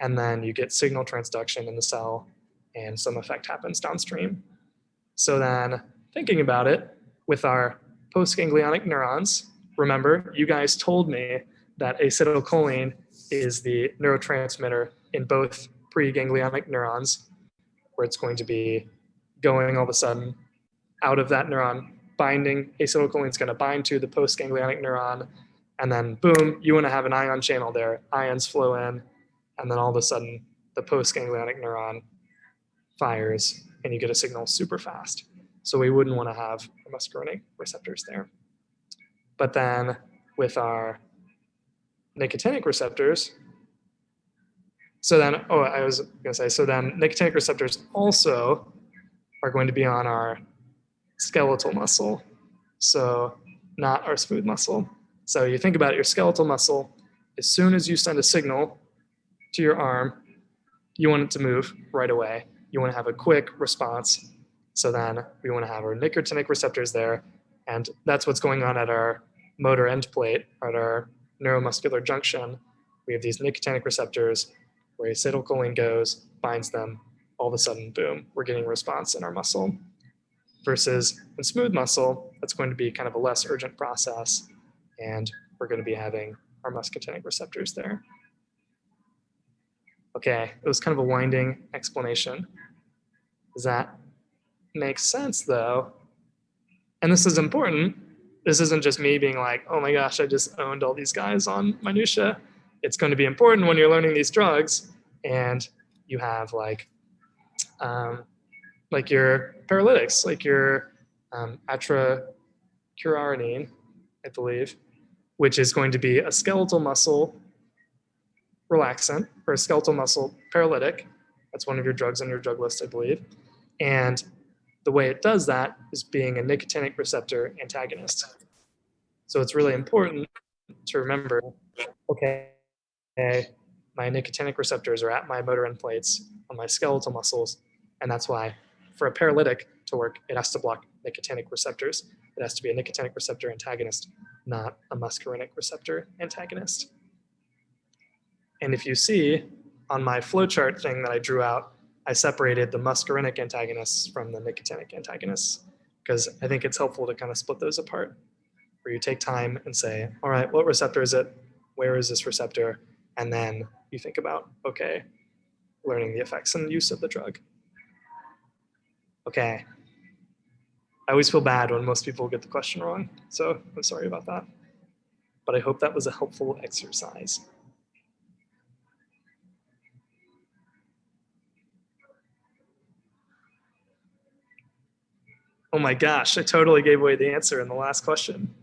and then you get signal transduction in the cell and some effect happens downstream. So then thinking about it with our postganglionic neurons, remember you guys told me that acetylcholine is the neurotransmitter in both preganglionic neurons, where it's going to be going all of a sudden out of that neuron, binding, acetylcholine is going to bind to the postganglionic neuron, and then boom, you want to have an ion channel there. Ions flow in, and then all of a sudden the postganglionic neuron fires and you get a signal super fast. So we wouldn't want to have muscarinic receptors there. But then with our nicotinic receptors, so then nicotinic receptors also are going to be on our skeletal muscle, so not our smooth muscle. So you think about it, your skeletal muscle, as soon as you send a signal to your arm, you want it to move right away. You want to have a quick response. So then we want to have our nicotinic receptors there, and that's what's going on at our motor end plate, at our neuromuscular junction. We have these nicotinic receptors where acetylcholine goes, binds them, all of a sudden, boom, we're getting a response in our muscle. Versus in smooth muscle, that's going to be kind of a less urgent process, and we're going to be having our muscarinic receptors there. Okay, it was kind of a winding explanation. Does that make sense though? And this is important. This isn't just me being like, oh my gosh, I just owned all these guys on minutia. It's going to be important when you're learning these drugs and you have like your paralytics, like your atracurarinine, I believe, which is going to be a skeletal muscle relaxant or a skeletal muscle paralytic. That's one of your drugs on your drug list, I believe. And the way it does that is being a nicotinic receptor antagonist. So it's really important to remember, okay, my nicotinic receptors are at my motor end plates on my skeletal muscles. And that's why for a paralytic to work, it has to block nicotinic receptors. It has to be a nicotinic receptor antagonist, not a muscarinic receptor antagonist. And if you see on my flowchart thing that I drew out, I separated the muscarinic antagonists from the nicotinic antagonists because I think it's helpful to kind of split those apart, where you take time and say, all right, what receptor is it? Where is this receptor? And then you think about, okay, learning the effects and use of the drug. Okay. I always feel bad when most people get the question wrong, so I'm sorry about that. But I hope that was a helpful exercise. Oh my gosh, I totally gave away the answer in the last question.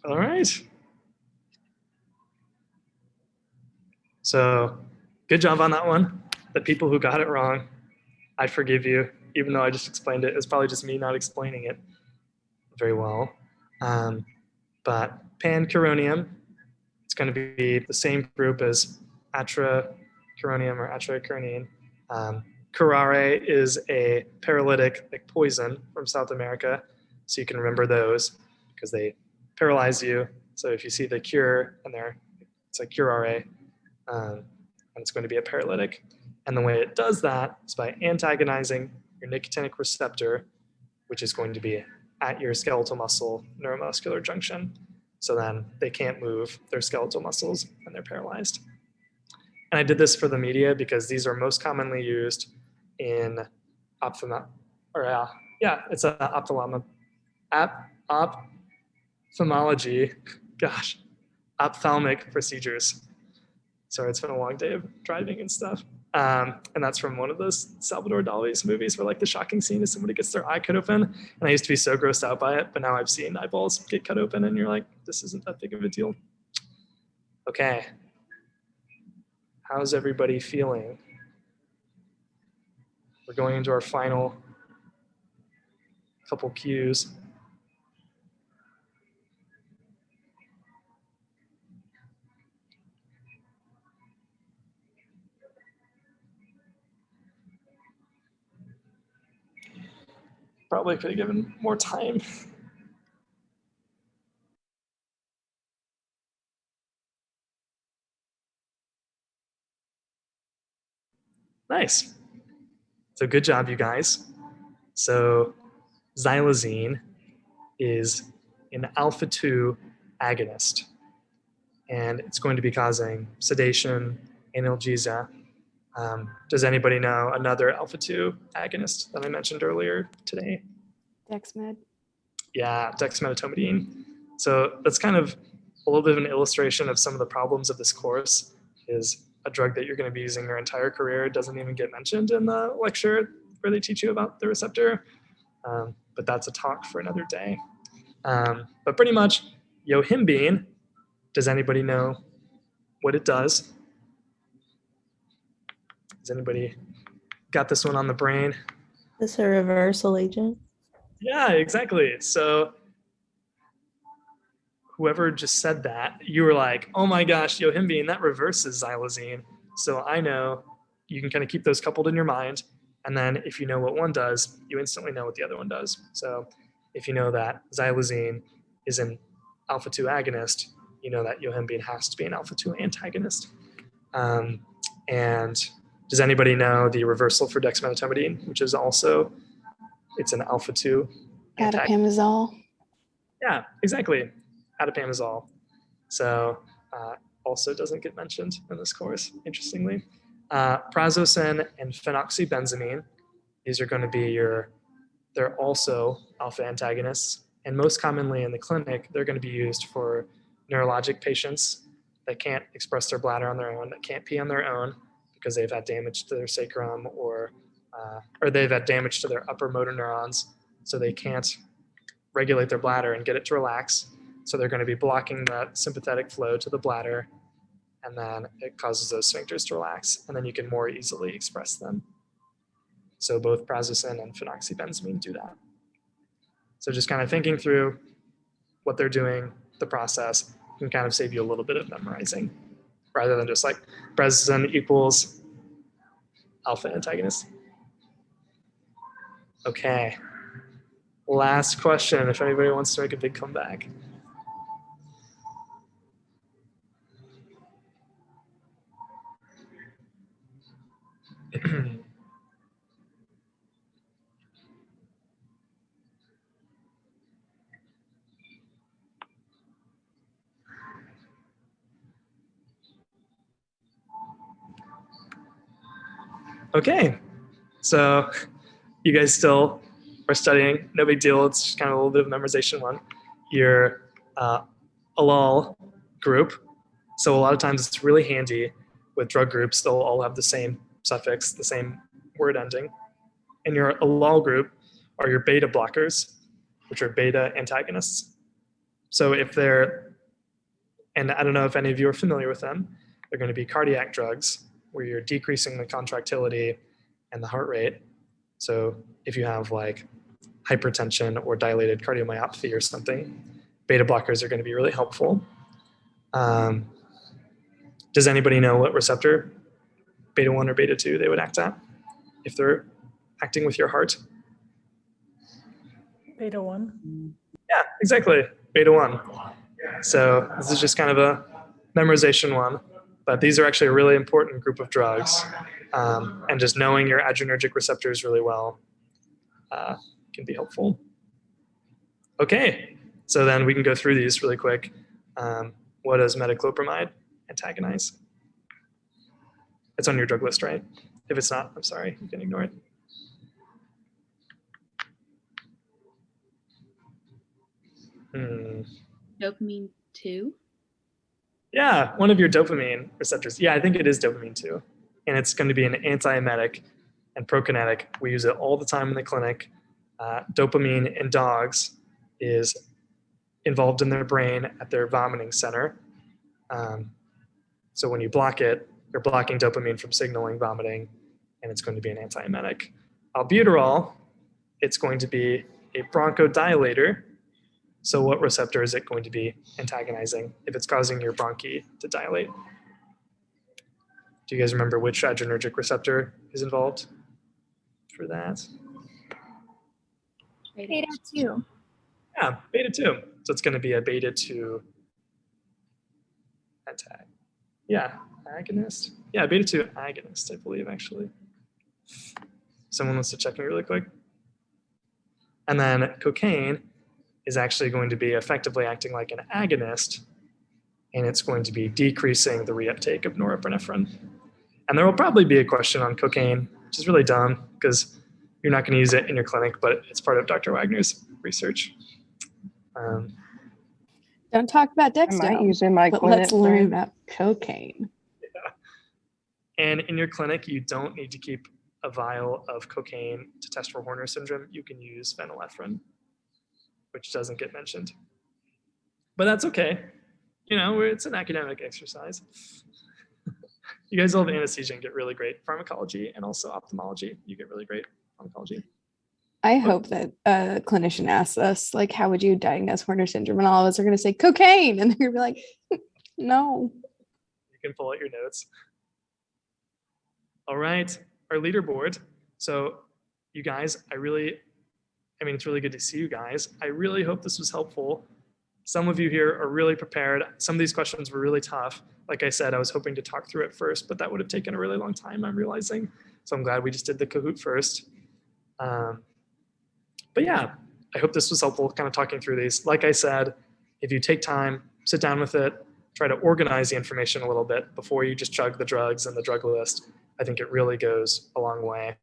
All right. So good job on that one. The people who got it wrong, I forgive you, even though I just explained it. It's probably just me not explaining it very well. But pancuronium, it's going to be the same group as atracuronium or atracurnine. Curare is a paralytic like poison from South America. So you can remember those because they paralyze you. So if you see the cure in there, it's like curare, and it's going to be a paralytic. And the way it does that is by antagonizing your nicotinic receptor, which is going to be at your skeletal muscle neuromuscular junction. So then they can't move their skeletal muscles and they're paralyzed. And I did this for the media because these are most commonly used in it's ophthalmology, ophthalmic procedures. Sorry, it's been a long day of driving and stuff. And that's from one of those Salvador Dali's movies where like the shocking scene is somebody gets their eye cut open. And I used to be so grossed out by it, but now I've seen eyeballs get cut open and you're like, this isn't that big of a deal. Okay. How's everybody feeling? We're going into our final couple cues. Probably could have given more time. Nice. So good job, you guys. So xylazine is an alpha-2 agonist, and it's going to be causing sedation, analgesia. Does anybody know another alpha-2 agonist that I mentioned earlier today? Dexmed. Yeah, dexmedetomidine. So that's kind of a little bit of an illustration of some of the problems of this course. Is a drug that you're going to be using your entire career doesn't even get mentioned in the lecture where they teach you about the receptor. But that's a talk for another day. But pretty much, yohimbine, does anybody know what it does? Has anybody got this one on the brain? Is this a reversal agent? Yeah, exactly. So whoever just said that, you were like, oh my gosh, yohimbine, that reverses xylazine. So I know you can kind of keep those coupled in your mind. And then if you know what one does, you instantly know what the other one does. So if you know that xylazine is an alpha-2 agonist, you know that yohimbine has to be an alpha-2 antagonist. And does anybody know the reversal for dexmedetomidine, which is also, it's an alpha-2 antagonist? Atipamezole. Yeah, exactly. Atipamezole. So also doesn't get mentioned in this course, interestingly. Prazosin and phenoxybenzamine, these are going to be they're also alpha antagonists. And most commonly in the clinic, they're going to be used for neurologic patients that can't express their bladder on their own, that can't pee on their own because they've had damage to their sacrum or they've had damage to their upper motor neurons, so they can't regulate their bladder and get it to relax. So they're going to be blocking that sympathetic flow to the bladder, and then it causes those sphincters to relax, and then you can more easily express them. So both prazosin and phenoxybenzamine do that. So just kind of thinking through what they're doing, the process, can kind of save you a little bit of memorizing, rather than just like prazosin equals alpha antagonist. Okay. Last question, if anybody wants to make a big comeback. Okay, so you guys still are studying, no big deal. It's just kind of a little bit of memorization one. Your allol group. So a lot of times it's really handy with drug groups. They'll all have the same suffix, the same word ending. And your allol group are your beta blockers, which are beta antagonists. So if they're, and I don't know if any of you are familiar with them, they're going to be cardiac drugs where you're decreasing the contractility and the heart rate. So if you have like hypertension or dilated cardiomyopathy or something, beta blockers are going to be really helpful. Does anybody know what receptor, beta 1 or beta 2, they would act at if they're acting with your heart? Beta 1. Yeah, exactly, beta 1. So this is just kind of a memorization one, but these are actually a really important group of drugs. And just knowing your adrenergic receptors really well can be helpful. Okay, so then we can go through these really quick. What does metoclopramide antagonize? It's on your drug list, right? If it's not, I'm sorry, you can ignore it. Dopamine 2. Yeah, one of your dopamine receptors. Yeah, I think it is dopamine 2. And it's going to be an antiemetic and prokinetic. We use it all the time in the clinic. Dopamine in dogs is involved in their brain at their vomiting center. So when you block it, you're blocking dopamine from signaling vomiting, and it's going to be an antiemetic. Albuterol, it's going to be a bronchodilator. So what receptor is it going to be antagonizing if it's causing your bronchi to dilate? Do you guys remember which adrenergic receptor is involved for that? Beta 2. Yeah, beta 2. So it's going to be a beta 2 antagonist. Yeah, agonist. Yeah, beta 2 agonist, I believe, actually. Someone wants to check me really quick. And then cocaine is actually going to be effectively acting like an agonist, and it's going to be decreasing the reuptake of norepinephrine. And there will probably be a question on cocaine, which is really dumb because you're not going to use it in your clinic, but it's part of Dr. Wagner's research. Don't talk about I might Dextone, use it in my but clinic. let's learn about cocaine. And in your clinic, you don't need to keep a vial of cocaine to test for Horner syndrome. You can use phenylephrine, which doesn't get mentioned. But that's okay. You know, it's an academic exercise. You guys will have anesthesia and get really great pharmacology, and also ophthalmology. You get really great pharmacology. I hope that a clinician asks us, like, how would you diagnose Horner syndrome? And all of us are going to say cocaine. And they're going to be like, no. You can pull out your notes. All right, our leaderboard. So you guys, I mean, it's really good to see you guys. I really hope this was helpful. Some of you here are really prepared. Some of these questions were really tough. Like I said, I was hoping to talk through it first, but that would have taken a really long time, I'm realizing. So I'm glad we just did the Kahoot first. But yeah, I hope this was helpful, kind of talking through these. Like I said, if you take time, sit down with it, try to organize the information a little bit before you just chug the drugs and the drug list. I think it really goes a long way.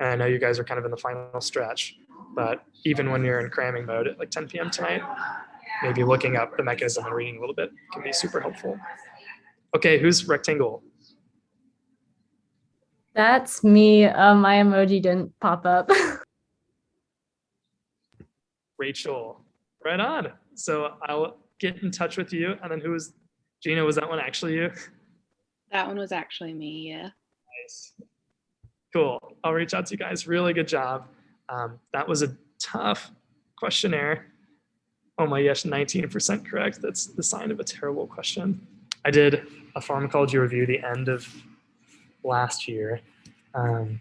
And I know you guys are kind of in the final stretch, but even when you're in cramming mode at like 10 p.m. tonight, maybe looking up the mechanism and reading a little bit can be super helpful. Okay, who's rectangle? That's me. My emoji didn't pop up. Rachel. Right on. So I'll get in touch with you. And then who was, Gina, was that one actually you? That one was actually me, yeah. Nice. Cool. I'll reach out to you guys. Really good job. That was a tough questionnaire. Oh my gosh, 19% correct. That's the sign of a terrible question. I did a pharmacology review the end of last year. And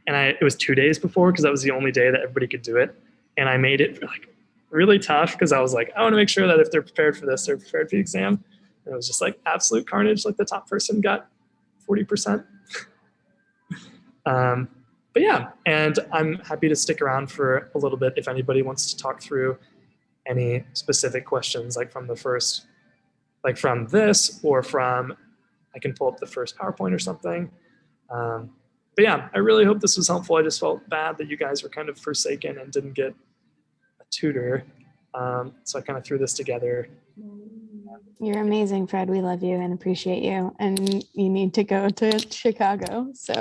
it was 2 days before because that was the only day that everybody could do it. And I made it like really tough because I was like, I want to make sure that if they're prepared for this, they're prepared for the exam. And it was just like absolute carnage. Like the top person got 40%. But yeah, and I'm happy to stick around for a little bit if anybody wants to talk through any specific questions, like from the first, like from this or from, I can pull up the first PowerPoint or something. But yeah, I really hope this was helpful. I just felt bad that you guys were kind of forsaken and didn't get a tutor. So I kind of threw this together. You're amazing, Fred. We love you and appreciate you. And you need to go to Chicago. So